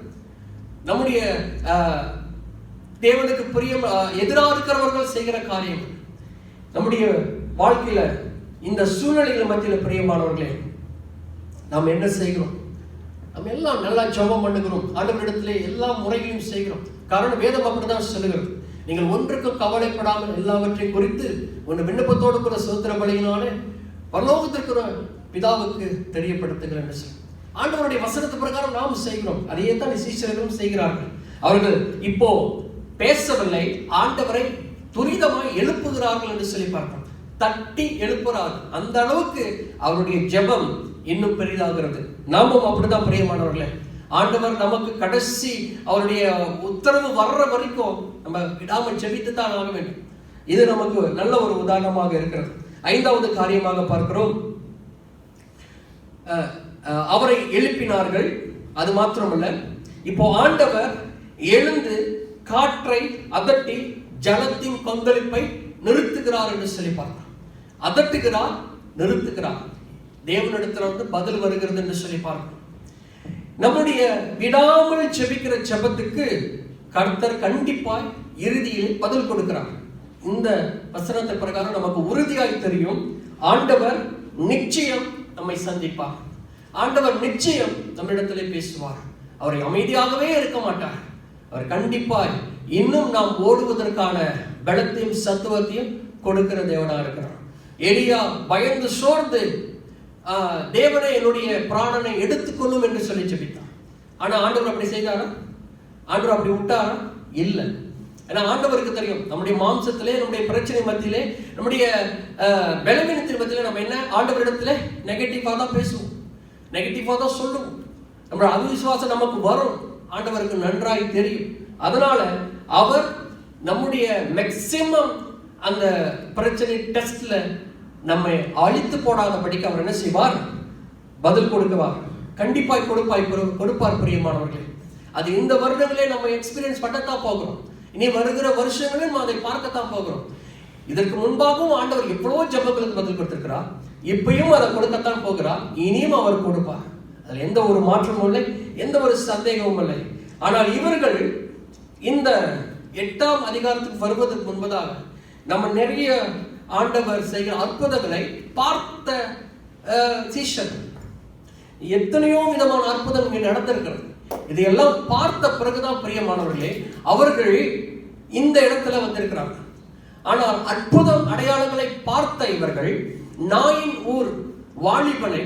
B: நம்முடைய தேவனுக்கு பிரியம் எதிராக இருக்கிறவர்கள் செய்கிற காரியம் நம்முடைய வாழ்க்கையில இந்த சூழ்நிலைகள் மத்தியில் பிரியமானவர்களே, நாம் என்ன செய்கிறோம்? நம்ம எல்லாம் நல்லா ஜெபம் பண்ணுகிறோம், ஆண்டவரிடத்திலே எல்லா முறைகளையும் செய்கிறோம். காரணம், வேதம் அப்படிதான் சொல்லுகிறது, நீங்கள் ஒன்றுக்கும் கவலைப்படாமல் எல்லாவற்றையும் குறித்து ஒன்று விண்ணப்பத்தோடு கூட சோத்திர பலியினாலே பரலோகத்திற்கு பிதாவுக்கு தெரியப்படுத்துகிறேன். ஆண்டவருடைய வசனத்து பிரகாரம் நாம் செய்கிறோம். அதையே தான் சீஷர்களும் செய்கிறார்கள். அவர்கள் இப்போ பேசவில்லை, ஆண்டவரை துரிதமாய் எழுப்புகிறார்கள் என்று சொல்லி பார்க்கிறோம். தட்டி எழுப்புறார்கள். அந்த அளவுக்கு அவருடைய ஜெபம் இன்னும் பெரிதாகிறது. நாமும் அப்படிதான் பிரியமானவர்களே. ஆண்டவர் நமக்கு கடைசி அவருடைய உத்தரவு வர்ற வரைக்கும் நம்ம விடாமல் ஜெபித்து தான் ஆக வேண்டும். இது நமக்கு நல்ல ஒரு உதாரணமாக இருக்கிறது. 5வது காரியமாக பார்க்கிறோம், அவரை எழுப்பினார்கள். அது மாத்திரமல்ல, இப்போ ஆண்டவர் எழுந்து காற்றை அதட்டி ஜலத்தின் கொந்தளிப்பை நிறுத்துகிறார் என்று சொல்லி பார்க்கிறோம். அதட்டுகிறார், நிறுத்துகிறார். தேவனிடத்தில் பதில் வருகிறது என்று சொல்லி பார்க்கிறோம். நம்முடைய விடாமல் ஜெபிக்கிற ஜெபத்துக்கு கர்த்தர் கண்டிப்பாய் இறுதியில் பதில் கொடுக்கிறார். இந்த வசனத்தின் பிரகாரம் நமக்கு உறுதியாய் தெரியும், ஆண்டவர் நிச்சயம் நம்மை சந்திப்பார். ஆண்டவர் நிச்சயம் நம்மிடத்திலே பேசுவார். அவரை அமைதியாகவே இருக்க மாட்டார். அவர் கண்டிப்பாய் இன்னும் நாம் ஓடுவதற்கான பலத்தையும் சத்துவத்தையும் கொடுக்கிற தேவனா இருக்கிறார். எலியா பயந்து சோர்ந்து தேவனே என்னுடைய பிராணனை எடுத்துக்கொள்ளும் என்று சொல்லி ஜெபித்தார். ஆனா ஆண்டவர் அப்படி செய்தாரா? ஆண்டவர் அப்படி விட்டாரா? இல்லை. ஏன்னா ஆண்டவருக்கு தெரியும், நம்முடைய மாம்சத்திலே, நம்முடைய பிரச்சனை மத்தியிலே, நம்முடைய பலவீனத்தின் மத்தியிலே நம்ம என்ன ஆண்டவரிடத்துல நெகட்டிவாக தான் பேசுவோம், நெகட்டிவாக தான் சொல்லுவோம். நம்மளோட அவிசுவாசம் நமக்கு வரும். ஆண்டவருக்கு நன்றாய் தெரியும். அதனால அவர் நம்முடைய மேக்சிமம் அந்த பிரச்சனை டெஸ்ட்ல நம்மை அழித்து போடாதபடிக்கு அவர் என்ன செய்வார்? பதில் கொடுக்குவார். கண்டிப்பாய் கொடுப்பார் பிரியமானவர்களே. அது இந்த வருடங்களே நம்ம எக்ஸ்பீரியன்ஸ் பண்ணத்தான் போகிறோம். இனி வருகிற வருஷங்களில் நம்ம அதை பார்க்கத்தான் போகிறோம். இதற்கு முன்பாகவும் ஆண்டவர் எவ்வளவோ ஜெபங்களுக்கு பதில் கொடுத்திருக்கிறார். இப்பயும் அதை கொடுக்கத்தான் போகிறார். இனியும் அவர் கொடுப்பார். அதில் எந்த ஒரு மாற்றமும் இல்லை, எந்த ஒரு சந்தேகமும் இல்லை. ஆனால் இவர்கள் இந்த 8ஆம் அதிகாரத்துக்கு வருவதற்கு முன்பதாக நம்ம நிறைய ஆண்டவர் செய்கிற அற்புதங்களை பார்த்த சீஷர்கள், எத்தனையோ விதமான அற்புதம் இங்கே நடந்திருக்கிறது. இதையெல்லாம் பார்த்த பிறகுதான் பிரியமானவர்களே அவர்கள் இந்த இடத்துல வந்திருக்கிறார்கள். ஆனால் அற்புதம் அடையாளங்களை பார்த்த இவர்கள் நாயின் ஊர் வாலிபனை,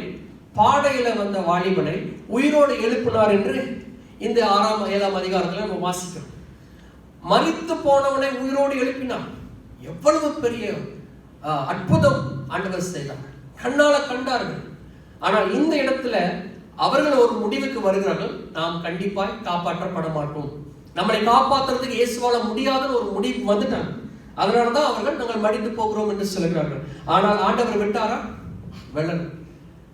B: பாடையில வந்த வாலிபனை உயிரோடு எழுப்பினார் என்று இந்த 6ஆம் 7ஆம் அதிகாரத்தில் நம்ம வாசிக்கிறோம். மரித்து போனவனை உயிரோடு எழுப்பினார். எவ்வளவு பெரிய அற்புதம் ஆண்டவர் செய்தார். கண்ணால கண்டார்கள். ஆனால் இந்த இடத்துல அவர்கள் ஒரு முடிவுக்கு வருகிறார்கள், நாம் கண்டிப்பாய் காப்பாற்றப்பட மாட்டோம், நம்மளை காப்பாற்றுறதுக்கு இயேசுவால முடியாதுன்னு ஒரு முடிவு வந்துட்டாங்க. அதனாலதான் அவர்கள் நாங்கள் மடிந்து போகிறோம் என்று சொல்கிறார்கள். ஆனால் ஆண்டவர் விட்டாரா? வெள்ளன்.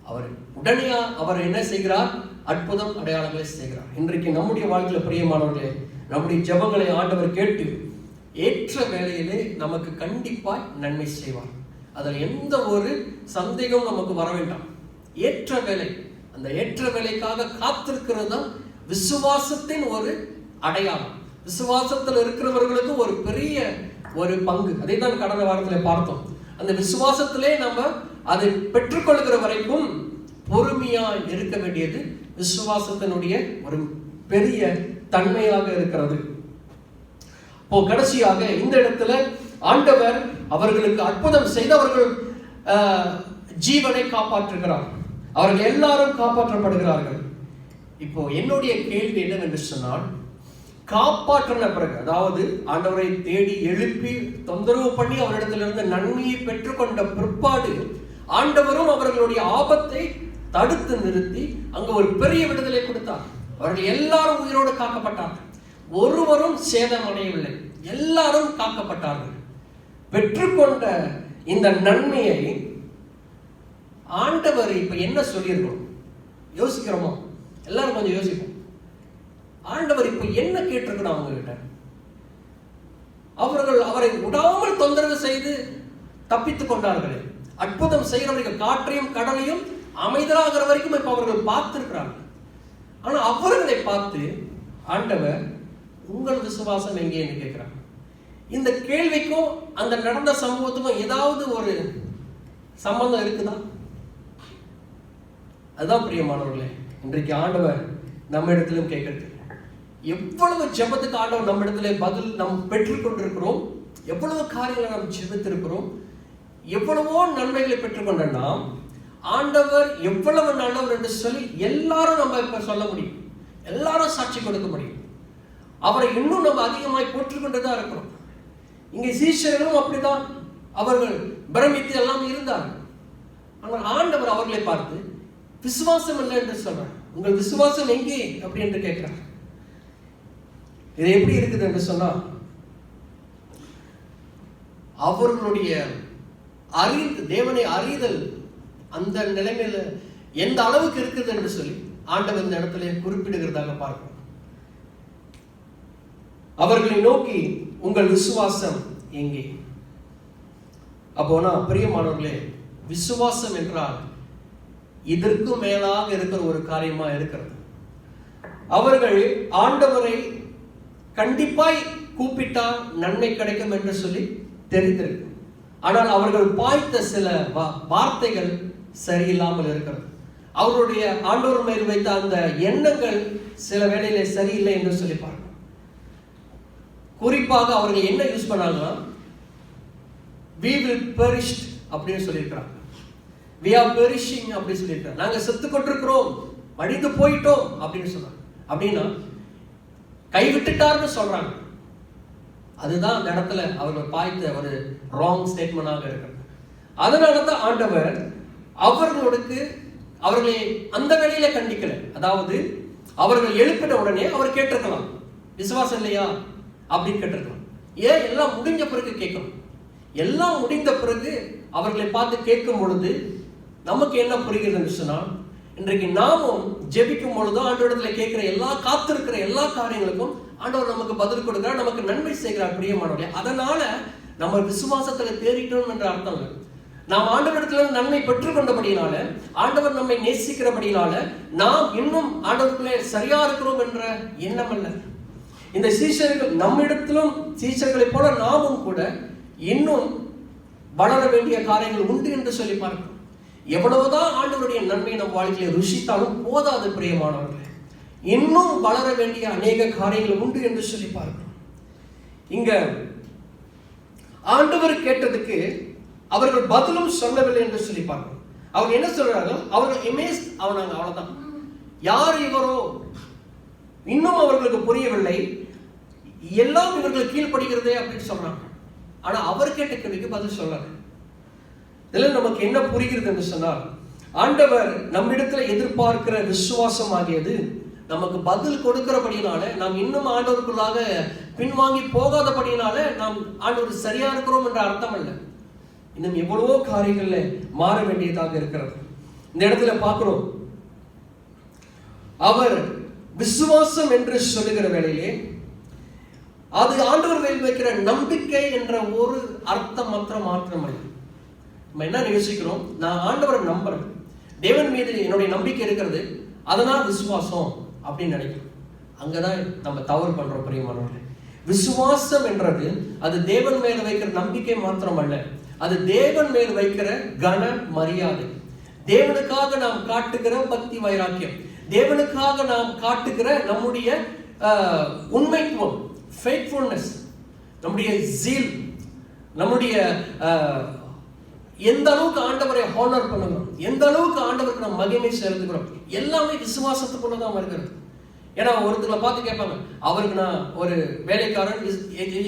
B: அவர் உடனே அவர் என்ன செய்கிறார்? அற்புதம் அடையாளங்களை செய்கிறார். இன்றைக்கு நம்முடைய வாழ்க்கையில பிரியமானவர்களே, நம்முடைய ஜெபங்களை ஆண்டவர் கேட்டு ஏற்ற வேளையிலே நமக்கு கண்டிப்பாய் நன்மை செய்வார். அதில் எந்த ஒரு சந்தேகமும் நமக்கு வர வேண்டாம். ஏற்ற வேலை, அந்த ஏற்ற வேலைக்காக காத்திருக்கிறது தான் விசுவாசத்தின் ஒரு அடையாளம். விசுவாசத்தில் இருக்கிறவர்களுக்கு ஒரு பெரிய ஒரு பங்கு. அதை தான் கடந்த வாரத்தில் பார்த்தோம். அந்த விசுவாசத்திலே நம்ம அதை பெற்றுக்கொள்கிற வரைக்கும் பொறுமையா இருக்க வேண்டியது விசுவாசத்தினுடைய ஒரு பெரிய தன்மையாக இருக்கிறது. இப்போ கடைசியாக இந்த இடத்துல ஆண்டவர் அவர்களுக்கு அற்புதம் செய்து அவர்கள் ஜீவனை காப்பாற்றுகிறார். அவர்கள் எல்லாரும் காப்பாற்றப்படுகிறார்கள். இப்போ என்னுடைய கேள்வி என்னவென்று சொன்னால், காப்பாற்றின பிறகு, அதாவது ஆண்டவரை தேடி எழுப்பி தொந்தரவு பண்ணி அவரிடத்திலிருந்து நன்மையை பெற்றுக்கொண்ட பிற்பாடு ஆண்டவரும் அவர்களுடைய ஆபத்தை தடுத்து நிறுத்தி அங்கு ஒரு பெரிய விடுதலை கொடுத்தார். அவர்கள் எல்லாரும் உயிரோடு காக்கப்பட்டார்கள். ஒருவரும் சேதம் அடையவில்லை. எல்லாரும் காக்கப்பட்டார்கள். பெற்றுக்கொண்ட இந்த நன்மையை ஆண்டவர் இப்ப என்ன சொல்லியிருக்கோம்? யோசிக்கிறோமா? எல்லாரும் கொஞ்சம் யோசிப்போம். ஆண்டவர் இப்ப என்ன கேட்டிருக்கணும் அவங்க கிட்ட? அவர்கள் அவரை விடாமல் தொந்தரவு செய்து தப்பித்துக் கொண்டார்களே, அற்புதம் செய்கிறவர்கள் காற்றையும் கடலையும் அமைதலாகிற வரைக்கும் இப்ப அவர்கள் பார்த்திருக்கிறார்கள். ஆனா அவர்களை பார்த்து ஆண்டவர் உங்கள் விசுவாசம் எங்கே என்று கேட்கிறார். இந்த கேள்விக்கும் அந்த நடந்த சம்பவத்துக்கும் ஏதாவது ஒரு சம்பந்தம் இருக்குதா? அதுதான் பிரியமானவர்களே, இன்றைக்கு ஆண்டவர் நம்ம இடத்திலும் கேட்கிறது. எவ்வளவு ஜெபத்துக்கு ஆண்டவர் நம்ம இடத்துல பதில் நாம் பெற்றுக்கொண்டிருக்கிறோம், எவ்வளவு காரியங்களை நாம் ஜெபித்திருக்கிறோம், எவ்வளவோ நன்மைகளை பெற்றுக்கொண்ட நாம் ஆண்டவர் எவ்வளவு நல்லவர் என்று சொல்லி எல்லாரும் நம்ம இப்ப சொல்ல முடியும், எல்லாரும் சாட்சி கொடுக்க முடியும். அவரை இன்னும் நம்ம அதிகமாய் போற்றிக்கொண்டுதான் இருக்கிறோம். இங்கே சீஷர்களும் அப்படிதான், அவர்கள் பிரமித்து எல்லாம் இருந்தார்கள். ஆனால் ஆண்டவர் அவர்களை பார்த்து விசுவாசம் இல்லை என்று சொல்றார். உங்கள் விசுவாசம் எங்கே அப்படி என்று கேட்கிறார். இது எப்படி இருக்குது என்று சொன்னா, அவர்களுடைய தேவனை அறிதல் அந்த நிலைமையில எந்த அளவுக்கு இருக்குது என்று சொல்லி ஆண்டவர் இந்த இடத்துல குறிப்பிடுகிறதாக பார்க்கிறோம். அவர்களை நோக்கி உங்கள் விசுவாசம் எங்கே? அப்போனா பிரியமானவர்களே, விசுவாசம் என்றால் இதற்கு மேலாக இருக்கிற ஒரு காரியமா இருக்கிறது. அவர்கள் ஆண்டவரை கண்டிப்பாய் கூப்பிட்டால் நன்மை கிடைக்கும் என்று சொல்லி தெரிந்திருக்கு. ஆனால் அவர்கள் பாய்த்த சில வார்த்தைகள் சரியில்லாமல் இருக்கிறது. அவருடைய ஆண்டவர் மேல் வைத்த அந்த எண்ணங்கள் சில வேளையிலே சரியில்லை என்று சொல்லி பார்க்கணும். குறிப்பாக அவர்கள் என்ன யூஸ் பண்ணாங்கன்னா, we will perish அப்படின்னு சொல்லியிருக்கிறாங்க. we are perishing அப்படின்னு சொல்லியிருக்காங்க. நாங்க செத்து கொண்டிருக்கிறோம், மடிந்து போயிட்டோம் அப்படின்னு சொல்றாங்க. அப்படின்னா கைவிட்டுட்டார்னு சொல்றாங்க. அதுதான் அந்த இடத்துல அவர்கள் பாய்த்த ஒரு ராங் ஸ்டேட்மெண்டாக இருக்கிறது. அதனால தான் ஆண்டவர் அவர்களை அந்த வேளையில கண்டிக்கல. அதாவது அவர்கள் எழுப்பின உடனே அவர் கேட்டிருக்கலாம், விசுவாசம் இல்லையா அப்படின்னு கேட்டிருக்கலாம். ஏன் எல்லாம் முடிஞ்ச பிறகு கேட்கணும்? எல்லாம் முடிந்த பிறகு அவர்களை பார்த்து கேட்கும் பொழுது நமக்கு என்ன புரிகிறது சொன்னால், இன்றைக்கு நாமும் ஜெபிக்கும் பொழுது ஆண்டவரிடத்துல கேட்கிற காத்திருக்கிற எல்லா காரியங்களுக்கும் ஆண்டவர் நமக்கு பதில் கொடுக்கிறார், நமக்கு நன்மை செய்கிறார். பிரியமானவர்களே, அதனால நம்ம விசுவாசத்துல தேறிட்டோம் என்ற அர்த்தம் இல்லை. நாம் ஆண்டவரிடத்துல நன்மை பெற்றுக்கொண்டபடினால, ஆண்டவர் நம்மை நேசிக்கிறபடினால நாம் இன்னும் ஆண்டவருக்குள்ளே சரியா இருக்கிறோம் என்ற எண்ணம் அல்ல. இந்த சீஷர்கள் நம்மிடத்திலும் சீஷர்களை போல நாமும் கூட இன்னும் வளர வேண்டிய காரியங்கள் உண்டு என்று சொல்லி பார்க்கிறோம். எவ்வளவுதான் ஆண்டவருடைய நன்மை நம் வாழ்க்கையை ருசித்தாலும் போதாது பிரியமானவர்களே, இன்னும் வளர வேண்டிய அநேக காரியங்கள் உண்டு என்று சொல்லி பார்க்கிறோம். இங்க ஆண்டவர் கேட்டதுக்கு அவர்கள் பதிலும் சொல்லவில்லை என்று சொல்லி பார்க்கிறோம். அவங்க என்ன சொல்றார்கள்? அவர்கள் இமேஜ் அவனாங்க, அவ்வளவுதான். யார் இவரோ இன்னும் அவர்களுக்கு புரியவில்லை. எல்லாம் இவர்கள் கீழ்படுகிறதே அப்படின்னு சொல்றாங்க. ஆனா அவர் கேட்ட கேள்விக்கு பதில் சொல்லல. இதில் நமக்கு என்ன புரிகிறது என்று சொன்னால், ஆண்டவர் நம்மிடத்துல எதிர்பார்க்கிற விசுவாசம் ஆகியது நமக்கு பதில் கொடுக்கிறபடினால, நாம் இன்னும் ஆண்டவருக்குள்ளாக பின்வாங்கி போகாதபடினால நாம் ஆண்டவர் சரியா இருக்கிறோம் என்ற அர்த்தம் அல்ல. இன்னும் எவ்வளவோ காரியங்கள்ல மாற வேண்டியதாக இருக்கிறது. இந்த இடத்துல பார்க்கிறோம், அவர் விசுவாசம் என்று சொல்லுகிற வேளையிலே அது ஆண்டவர் மேல் வைக்கிற நம்பிக்கை என்ற ஒரு அர்த்தம் மாத்திரமல்ல. நம்ம என்ன யோசிக்கிறோம்? நான் ஆண்டவரை நம்புறேன், தேவன் மீது என்னுடைய நம்பிக்கை இருக்கிறது, அதனால் விசுவாசம் அப்படின்னு நினைக்கிறோம். அங்கதான் நம்ம தவறு பண்றோம் பிரியமானவர்களே. விசுவாசம் என்றது அது தேவன் மேல வைக்கிற நம்பிக்கை மாத்திரமல்ல, அது தேவன் மேல் வைக்கிற கன மரியாதை, தேவனுக்காக நாம் காட்டுகிற பக்தி வைராக்கியம், தேவனுக்காக நாம் காட்டுகிற நம்முடைய உண்மைத்துவம், ஃபெய்த்ஃபுல்னஸ், நம்முடைய ஜீல், நம்முடைய எந்த அளவுக்கு ஆண்டவரை ஹானர் பண்ணுகிறோம், எந்த அளவுக்கு ஆண்டவருக்கு நம்ம மகிமை செலுத்துகிறோம், எல்லாமே விசுவாசத்துக்குள்ளதான் வருகிறது. ஏன்னா ஒருத்தரை பார்த்து கேட்பாங்க, அவருக்கு நான் ஒரு வேலைக்காரன்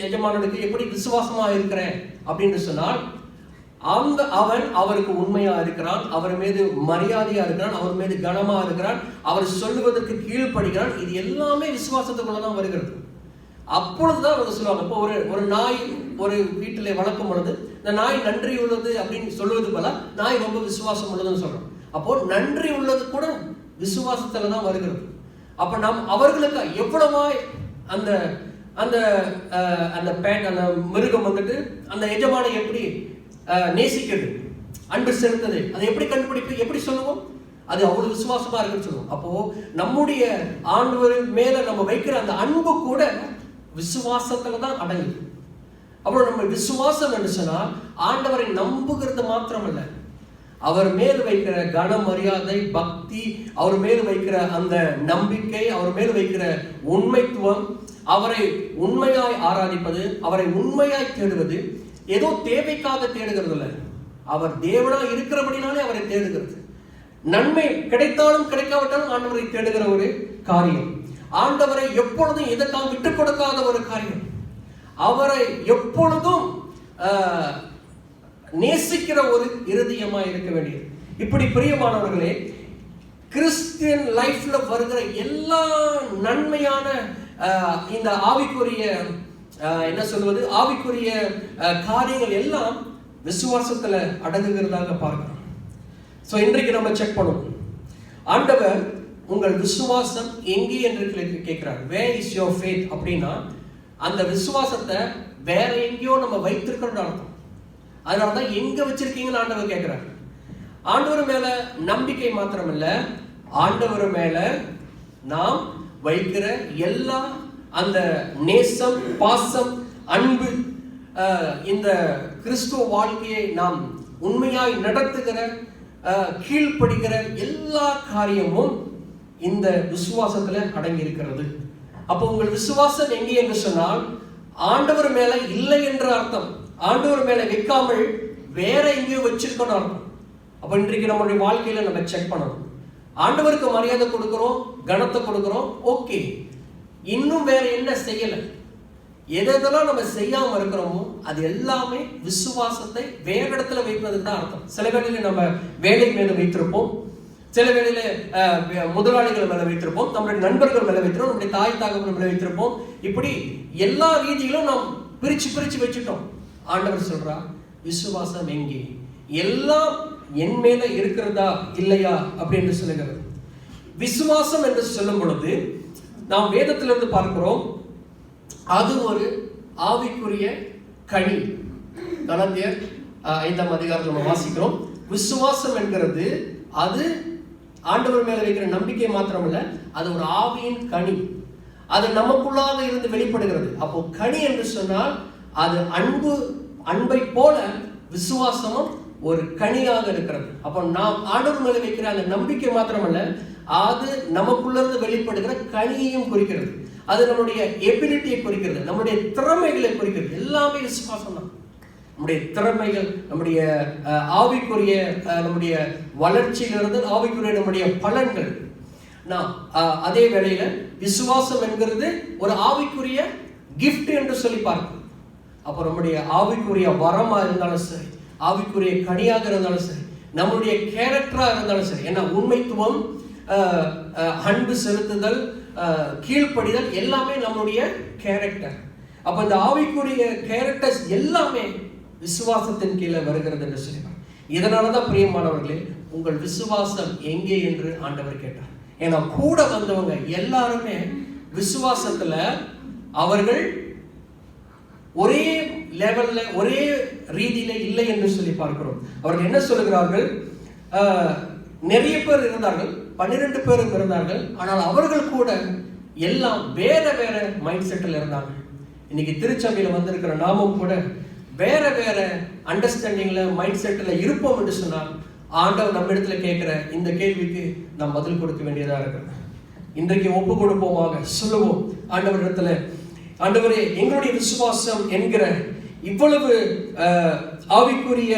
B: எஜமானனுக்கு எப்படி விசுவாசமா இருக்கிறேன் அப்படின்னு சொன்னால், அவன் அவருக்கு உண்மையா இருக்கிறான், அவர் மீது மரியாதையா இருக்கிறான், அவர் மீது கனமா இருக்கிறான், அவர் சொல்லுவதற்கு கீழ்ப்படுகிறான். இது எல்லாமே விசுவாசத்துக்குள்ளதான் வருகிறது. அப்பொழுதுதான் அவங்க சொல்லுவாங்க. இப்போ ஒரு நாய் ஒரு வீட்டிலே வளர்க்கும் பொழுது இந்த நாய் நன்றி உள்ளது அப்படின்னு சொல்லுவது போல நாய் ரொம்ப விசுவாசம் உள்ளதுன்னு சொல்றோம். அப்போ நன்றி உள்ளது கூட விசுவாசத்துல தான் வருகிறது. அப்ப நாம் அவர்களுக்கு எவ்வளவாய் அந்த அந்த அந்த அந்த மிருகம் வந்துட்டு அந்த எஜமானை எப்படி நேசிக்கிறது, அன்பு செலுத்தது, அதை எப்படி கண்டுபிடிப்பு, எப்படி சொல்லுவோம்? அது அவ்வளவு விசுவாசமா இருக்குன்னு சொல்லுவோம். அப்போ நம்முடைய ஆண்டவர் மேல நம்ம வைக்கிற அந்த அன்பு கூட விசுவாசத்துல தான் அடங்குது. அப்புறம் நம்ம விசுவாசம் என்று சொன்னால் ஆண்டவரை நம்புகிறது மாத்திரமல்ல, அவர் மேல் வைக்கிற கன மரியாதை, பக்தி, அவர் மேல் வைக்கிற அந்த நம்பிக்கை, அவர் மேல் வைக்கிற உண்மைத்துவம், அவரை உண்மையாய் ஆராதிப்பது, அவரை உண்மையாய் தேடுவது, ஏதோ தேவைக்காக தேடுகிறது இல்லை, அவர் தேவனா இருக்கிறபடினாலே அவரை தேடுகிறது. நன்மை கிடைத்தாலும் கிடைக்காவிட்டாலும் ஆண்டவரை தேடுகிற ஒரு காரியம், ஆண்டவரை எப்பொழுதும் எதற்காக விட்டுக் கொடுக்காத ஒரு காரியம், அவரை எப்பொழுதும் நேசிக்கிற ஒரு இருதயமா இருக்க வேண்டியது. இப்படி பிரியமானவர்களே, கிறிஸ்டியன் லைஃப்ல வருகிற எல்லா நன்மையான இந்த ஆவிக்குரிய என்ன சொல்வது, ஆவிக்குரிய காரியங்கள் எல்லாம் விசுவாசத்துல அடங்குகிறதாக பார்க்கிறோம். சோ இன்றைக்கு நம்ம செக் பண்ணுவோம், ஆண்டவர் உங்கள் விசுவாசம் எங்கே என்று கேட்கிறார். வேர் இஸ் யுவர் ஃபேத் அப்படின்னா அந்த விசுவாசத்தை வேற எங்கேயோ நம்ம வைத்திருக்கிறோம்னு அர்த்தம். அதனாலதான் எங்க வச்சிருக்கீங்கன்னு ஆண்டவர் கேட்கிறார். ஆண்டவர் மேல நம்பிக்கை மாத்திரம் இல்ல, ஆண்டவர் மேல நாம் வைக்கிற எல்லா அந்த நேசம், பாசம், அன்பு, இந்த கிறிஸ்துவ வாழ்க்கையை நாம் உண்மையாய் நடத்துகிற, கீழ்ப்படுகிற எல்லா காரியமும் இந்த விசுவாசத்துல அடங்கி இருக்கிறது. அப்போ உங்கள் விசுவாசம் எங்கே என்று சொன்னால் ஆண்டவர் மேல இல்லை என்ற அர்த்தம். ஆண்டவர் மேல வைக்காமல் வேற எங்கேயோ வச்சிருக்கணும் அர்த்தம். அப்ப இன்றைக்கு நம்மளுடைய வாழ்க்கையில நம்ம செக் பண்ணணும். ஆண்டவருக்கு மரியாதை கொடுக்கிறோம், கனத்தை கொடுக்கிறோம், ஓகே. இன்னும் வேற என்ன செய்யல, எதெல்லாம் நம்ம செய்யாம இருக்கிறோமோ அது எல்லாமே விசுவாசத்தை வேற இடத்துல வைப்பதுக்கு தான் அர்த்தம். சில வேளையில நம்ம வேலை மேல வைத்திருப்போம், சில வேளையில முதலாளிகள் மேல வைத்திருப்போம், நம்மளுடைய நண்பர்கள் மேல வைத்திருப்போம், நம்முடைய தாய் தகவல் மேல வைத்திருப்போம். இப்படி எல்லா ரீதியிலும் நாம் பிரிச்சு பிரிச்சு வச்சுட்டோம். ஆண்டவர் சொல்றா, விசுவாசம் எங்கே, எல்லாம் என் மேல இருக்கிறதா இல்லையா அப்படின்னு சொல்லுகிறது. விசுவாசம் என்று சொல்லும் பொழுது நாம் வேதத்திலிருந்து பார்க்கிறோம், அது ஒரு ஆவிக்குரிய கனி. கலாத்தியர் 5ஆம் அதிகாரத்தில் நம்ம வாசிக்கிறோம், விசுவாசம் என்கிறது அது ஆண்டவர் மேல வைக்கிற நம்பிக்கை மாத்திரமல்ல, அது ஒரு ஆவியின் கனி. அது நமக்குள்ளாக இருந்து வெளிப்படுகிறது. அப்போ கனி என்று சொன்னால் அது அன்பை போல விசுவாசமும் ஒரு கனியாக இருக்கிறது. அப்போ நாம் ஆண்டவர் மேல வைக்கிற அந்த நம்பிக்கை மாத்திரமல்ல, அது நமக்குள்ள இருந்து வெளிப்படுகிற கனியையும் குறிக்கிறது. அது நம்முடைய எபிலிட்டியை குறிக்கிறது, நம்முடைய திறமைகளை குறிக்கிறது. எல்லாமே விசுவாசம் தான். நம்முடைய திறமைகள், நம்முடைய ஆவிக்குரிய நம்முடைய வளர்ச்சியிலிருந்து ஆவிக்குரிய நம்முடைய பலன்கள். அதே வேளையில விசுவாசம் என்கிறது ஒரு ஆவிக்குரிய கிஃப்ட் என்று சொல்லி பார்க்கணும். அப்போ நம்முடைய ஆவிக்குரிய வரமா இருந்தாலும் சரி, ஆவிக்குரிய கனியாக இருந்தாலும் சரி, நம்முடைய கேரக்டரா இருந்தாலும் சரி, ஏன்னா உண்மைத்துவம், அன்பு செலுத்துதல், கீழ்ப்படிதல் எல்லாமே நம்முடைய கேரக்டர். அப்ப இந்த ஆவிக்குரிய கேரக்டர்ஸ் எல்லாமே விசுவாசத்தின் கீழே வருகிறது என்று சொல்லுவார். இதனாலதான் பிரியமானவர்களே, உங்கள் விசுவாசம் எங்கே என்று ஆண்டவர் கேட்டார். ஏன்னா கூட வந்தவங்க எல்லாருமே விசுவாசத்துல அவர்கள் ஒரே லெவல்ல ஒரே ரீதியில இல்லை என்று சொல்லி பார்க்கிறோம். அவர்கள் என்ன சொல்லுகிறார்கள், நிறைய பேர் இருந்தார்கள், 12 பேரும் இருந்தார்கள். ஆனால் அவர்கள் கூட எல்லாம் வேற வேற மைண்ட் செட்டில் இருந்தாங்க. இன்னைக்கு திருச்சபையில வந்திருக்கிற நாமும் கூட வேற வேற அண்டர்ஸ்டாண்டிங்ல மைண்ட் செட்டில் இருப்போம் என்று சொன்னால் ஆண்டவர் நம்ம இடத்துல கேட்கிற இந்த கேள்விக்கு நாம் பதில் கொடுக்க வேண்டியதா இருக்கு. இன்றைக்கு ஒப்பு கொடுப்போமாக, சொல்லுவோம் ஆண்டவர் இடத்துல, ஆண்டவரே எங்களுடைய விசுவாசம் என்கிற இவ்வளவு ஆவிக்குரிய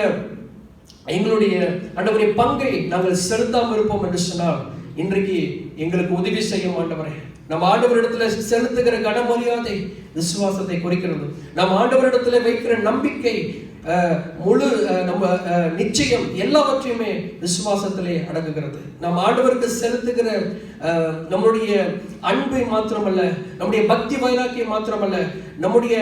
B: எங்களுடைய ஆண்டவருடைய பங்கை நாங்கள் செலுத்தாமல் இருப்போம் என்று சொன்னால் இன்றைக்கு எங்களுக்கு உதவி செய்யும் ஆண்டவரே. நம்ம ஆண்டவரிடத்துல செலுத்துகிற கனமரியாதை விசுவாசத்தை குறிக்கிறது. நம்ம ஆண்டவரிடத்துல வைக்கிற நம்பிக்கை, முழு நம்ம நிச்சயம் எல்லாவற்றையுமே விசுவாசத்திலே அடங்குகிறது. நம்ம ஆண்டவருக்கு செலுத்துகிற நம்முடைய அன்பை மாத்திரமல்ல, நம்முடைய பக்தி வைராக்கியம் மாத்திரமல்ல, நம்முடைய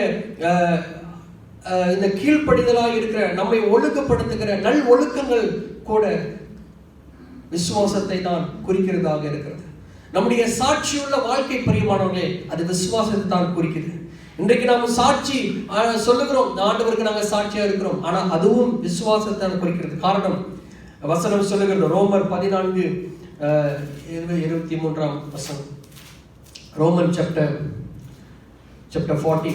B: இந்த கீழ்ப்படிதலாக இருக்கிற நம்மை ஒழுக்கப்படுத்துகிற நல் ஒழுக்கங்கள் கூட விசுவாசத்தை தான் குறிக்கிறதாக இருக்கிறது. நம்முடைய சாட்சியுள்ள வாழ்க்கை பிரியமானவர்களே, அது விசுவாசத்தை தான் குறிக்கிறது. இன்றைக்கு நாம் சாட்சி சொல்லுகிறோம், ஆண்டவருக்கு நாங்கள் சாட்சியா இருக்கிறோம், ஆனா அதுவும் விசுவாசத்தை தான் குறிக்கிறது. காரணம் வசனம் சொல்லுகிறது, ரோமர் 14:23 ரோமன் சாப்டர் 40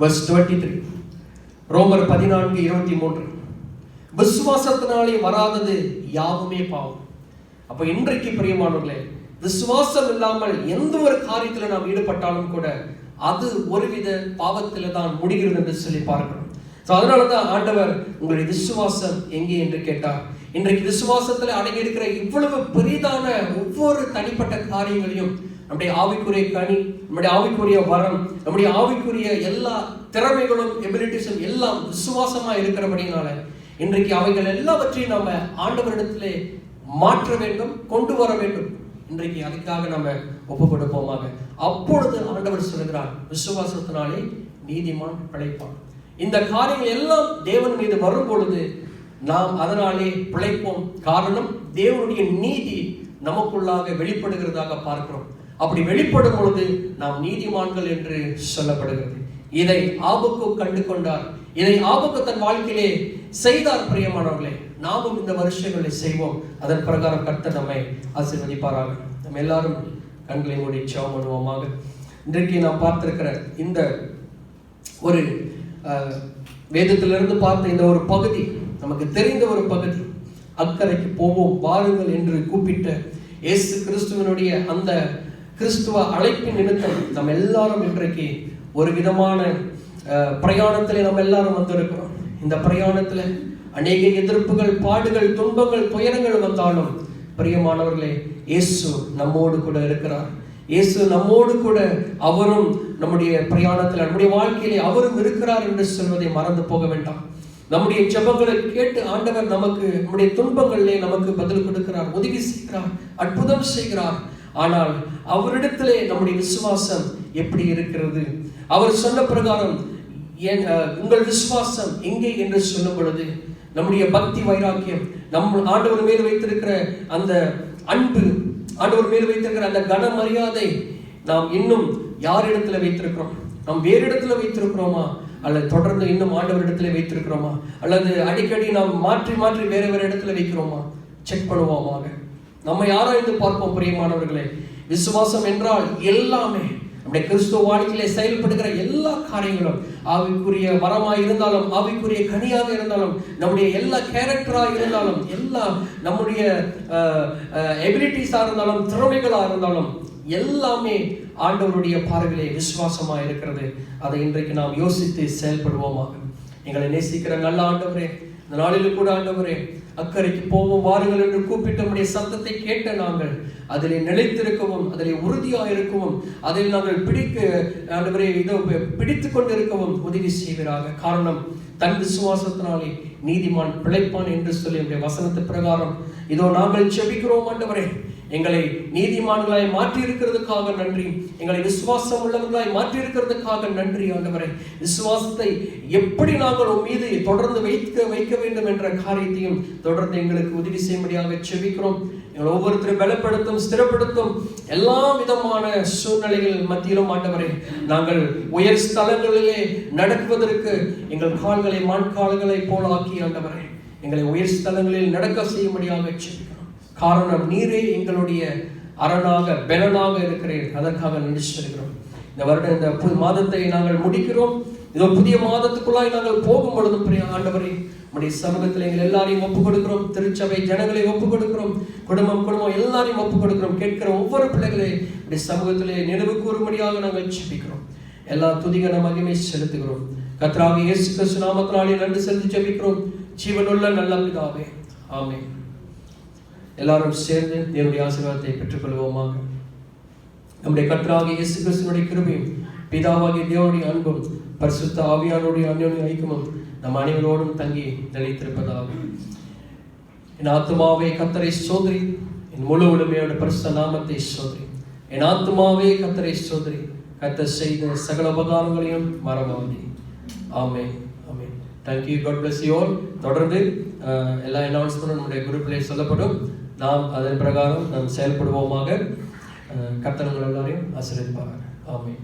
B: verse 23. ரோமர் 14:23, விசுவாசத்தினாலே வராதது யாவுமே பாவம். அப்ப இன்றைக்கு பிரியமானவர்களே, விசுவாசம் இல்லாமல் எந்த ஒரு காரியத்தில் நாம் ஈடுபட்டாலும் கூட அது ஒருவித பாவத்தில தான் முடிகிறது என்று சொல்லி பார்க்கிறோம். அதனாலதான் ஆண்டவர் உங்களுடைய விசுவாசம் எங்கே என்று கேட்டார். இன்றைக்கு விசுவாசத்துல அடங்கி இருக்கிற இவ்வளவு பெரிதான ஒவ்வொரு தனிப்பட்ட காரியங்களையும் நம்முடைய ஆவிக்குரிய கனி, நம்முடைய ஆவிக்குரிய வரம், நம்முடைய ஆவிக்குரிய எல்லா திறமைகளும் எபிலிட்டிஸும் எல்லாம் விசுவாசமா இருக்கிறபடினால இன்றைக்கு அவைகள் எல்லாவற்றையும் நம்ம ஆண்டவரிடத்திலே மாற்ற வேண்டும், கொண்டு வர வேண்டும். இன்றைக்கு அதுக்காக நம்ம ஒப்பு கொடுப்போமாக. அப்பொழுது ஆண்டவர் சொல்கிறார், விசுவாசத்தினாலே நீதிமான் பிழைப்பான். இந்த காரியங்கள் எல்லாம் தேவன் மீது வரும் பொழுது நாம் அதனாலே பிழைப்போம். காரணம், தேவனுடைய நீதி நமக்குள்ளாக வெளிப்படுகிறதாக பார்க்கிறோம். அப்படி வெளிப்படும் பொழுது நாம் நீதிமான்கள் என்று சொல்லப்படுகிறது. இதை ஆபுக்கு கண்டு கொண்டார். இதை ஆபுக்கு தன் வாழ்க்கையிலே செய்தார். பிரியமானவர்களே, நாமும் இந்த வருஷங்களை செய்வோம். அதன் பிரகாரம் கர்த்தர் நம்மை ஆசீர்வதிப்பாராக. நம்ம எல்லாரும் கண்களை மூடி ஜெபம் பண்ணுவோமாக. இன்றைக்கு நாம் பார்த்திருக்கிற இந்த ஒரு வேதத்திலிருந்து பார்த்த இந்த ஒரு பகுதி, நமக்கு தெரிந்த ஒரு பகுதி, அக்கறைக்கு போவோம் வாருங்கள் என்று கூப்பிட்ட இயேசு கிறிஸ்துவனுடைய அந்த கிறிஸ்துவ அழைப்பின் நிமித்தம் நம்ம எல்லாரும் இன்றைக்கு ஒரு விதமான பிரயாணத்தில் நம்ம எல்லாரும் வந்திருக்கிறோம். இந்த பிரயாணத்தில் அநேக எதிர்ப்புகள், பாடுகள், துன்பங்கள், துயரங்கள் வந்தாலும் பிரியமானவர்களே, இயேசு நம்மோடு கூட இருக்கிறார். இயேசு நம்மோடு கூட அவரும் நம்முடைய பிரயாணத்தில், நம்முடைய வாழ்க்கையிலே அவரும் இருக்கிறார் என்று சொல்வதை மறந்து போக வேண்டாம். நம்முடைய ஜெபங்களை கேட்டு ஆண்டவர் நமக்கு நம்முடைய துன்பங்களிலே நமக்கு பதில் கொடுக்கிறார், உதவி செய்கிறார், அற்புதம் செய்கிறார். ஆனால் அவரிடத்திலே நம்முடைய விசுவாசம் எப்படி இருக்கிறது? அவர் சொன்ன பிரகாரம் உங்கள் விசுவாசம் எங்கே என்று சொல்லும் பொழுது நம்முடைய பக்தி வைராக்கியம், நம் ஆண்டவர் மேல் வைத்திருக்கிற அந்த அன்பு, ஆண்டவர் மேல் வைத்திருக்கிற அந்த கன மரியாதை நாம் இன்னும் யாரிடத்துல வைத்திருக்கிறோம்? நாம் வேறு இடத்துல வைத்திருக்கிறோமா, அல்லது தொடர்ந்து இன்னும் ஆண்டவரிடத்துல வைத்திருக்கிறோமா, அல்லது அடிக்கடி நாம் மாற்றி மாற்றி வேற வேற இடத்துல வைக்கிறோமா? செக் பண்ணுவோமாக. நம்ம ஆராய்ந்து பார்ப்போம். பிரியமானவர்களே, விசுவாசம் என்றால் எல்லாமே நம்முடைய கிறிஸ்துவ வாழ்க்கையிலே செயல்படுகிற எல்லா காரியங்களும், ஆவிக்குரிய வரமாய் இருந்தாலும், ஆவிக்குரிய கனியாக இருந்தாலும், நம்முடைய எல்லா கேரக்டராக இருந்தாலும், எல்லா நம்முடைய எபிலிட்டிஸா இருந்தாலும், திறமைகளா இருந்தாலும், எல்லாமே ஆண்டவருடைய பார்வையிலே விசுவாசமா இருக்கிறது. அதை இன்றைக்கு நாம் யோசித்து செயல்படுவோமாக. எங்களை நேசிக்கிற நல்ல ஆண்டவரே, இந்த நாளில் கூட ஆண்டவரே, அக்கறைக்கு போவோம் வாருங்கள் என்று கூப்பிட்டு நம்முடைய சத்தத்தை கேட்ட நாங்கள் அதிலே நிலைத்திருக்கவும், அதிலே உறுதியாக இருக்கவும், அதில் நாங்கள் பிடித்து கொண்டிருக்கவும் உதவி செய்வீராக. காரணம், தன் விசுவாசத்தினாலே நீதிமான் பிழைப்பான் என்று சொல்லி நம்முடைய வசனத்து பிரகாரம் இதோ நாங்கள் ஜெபிக்கிறோம். ஆண்டவரே, எங்களை நீதிமான்களாய் மாற்றி இருக்கிறதுக்காக நன்றி. எங்களை விசுவாசம் உள்ளவர்களாய் மாற்றி இருக்கிறதுக்காக நன்றி. ஆண்டவரே, விசுவாசத்தை எப்படி நாங்கள் உன் மீது தொடர்ந்து வைக்க வேண்டும் என்ற காரியத்தையும் தொடர்ந்து எங்களுக்கு உதவி செய்யும்படியாக ஜெபிக்கிறோம். எங்களை ஒவ்வொருத்தரும் பலப்படுத்தும், ஸ்திரப்படுத்தும். எல்லா விதமான சூழ்நிலைகள் மத்தியிலும் ஆண்டவரே, நாங்கள் உயர் ஸ்தலங்களிலே நடக்குவதற்கு எங்கள் கால்களை மான்கால்களை போல ஆக்கி ஆண்டவரே, எங்களை உயர் ஸ்தலங்களில் நடக்க செய்யும்படியாக ஜெபிக்கிறோம். காரணம், நீரே எங்களுடைய அரணாக பெலனாக இருக்கிறேன். அதற்காக நன்றி சொல்கிறோம். இந்த வருடம் இந்த மாதத்தை நாங்கள் முடிக்கிறோம். இதோ புதிய மாதத்துக்குள்ளாய் நாங்கள் போகும் பொழுது ஆண்டவரே, நம்முடைய சமூகத்தில் எங்கள் எல்லாரையும் ஒப்புக் கொடுக்கிறோம். திருச்சபை ஜனங்களை ஒப்புக் கொடுக்கிறோம். குடும்பம் எல்லாரையும் ஒப்புக் கொடுக்கிறோம். கேட்கிற ஒவ்வொரு பிள்ளைகளை நம்முடைய சமூகத்திலே நினைவு கூறும்படியாக நாங்கள் ஜெபிக்கிறோம். எல்லா துதிகன மகிமை செலுத்துகிறோம். கர்த்தராகிய இயேசு கிறிஸ்து நாமத்தினாலே நன்றி செலுத்தி ஜெபிக்கிறோம். ஜீவனுள்ள நல்ல பிதாவே, ஆமென். எல்லாரும் சேர்ந்து தேவனுடைய ஆசீர்வாதத்தை பெற்றுக்கொள்வோமாக. நம்முடைய கர்த்தராகிய இயேசு கிறிஸ்துவினுடைய கிருபையும், பிதாவாகிய தேவனுடைய அன்பும், பரிசுத்த ஆவியானவருடைய அன்யோன்ய ஐக்கியமும் நம் அனைவரோடும் தங்கி நிலைத்திருப்பதாக. என் ஆத்துமாவே கர்த்தரை ஸ்தோத்திரி, என் முழு உடமையோட பரிசுத்த நாமத்தை ஸ்தோத்திரி. என் ஆத்துமாவே கர்த்தரை ஸ்தோத்திரி, கர்த்தர் செய்த சகல உபகாரங்களையும் மறவாதே. ஆமென், ஆமென். Thank you. God bless you all. தொடர்ந்து எல்லா அனௌன்ஸ்மெண்ட்டும் நம்முடைய குரூப்பிலே சொல்லப்படும். நாம் அதன் பிரகாரம் நாம் செயல்படுவோமாக. கர்த்தர் உங்கள் எல்லாரையும் ஆசீர்வதிப்பாராக. ஆமென்.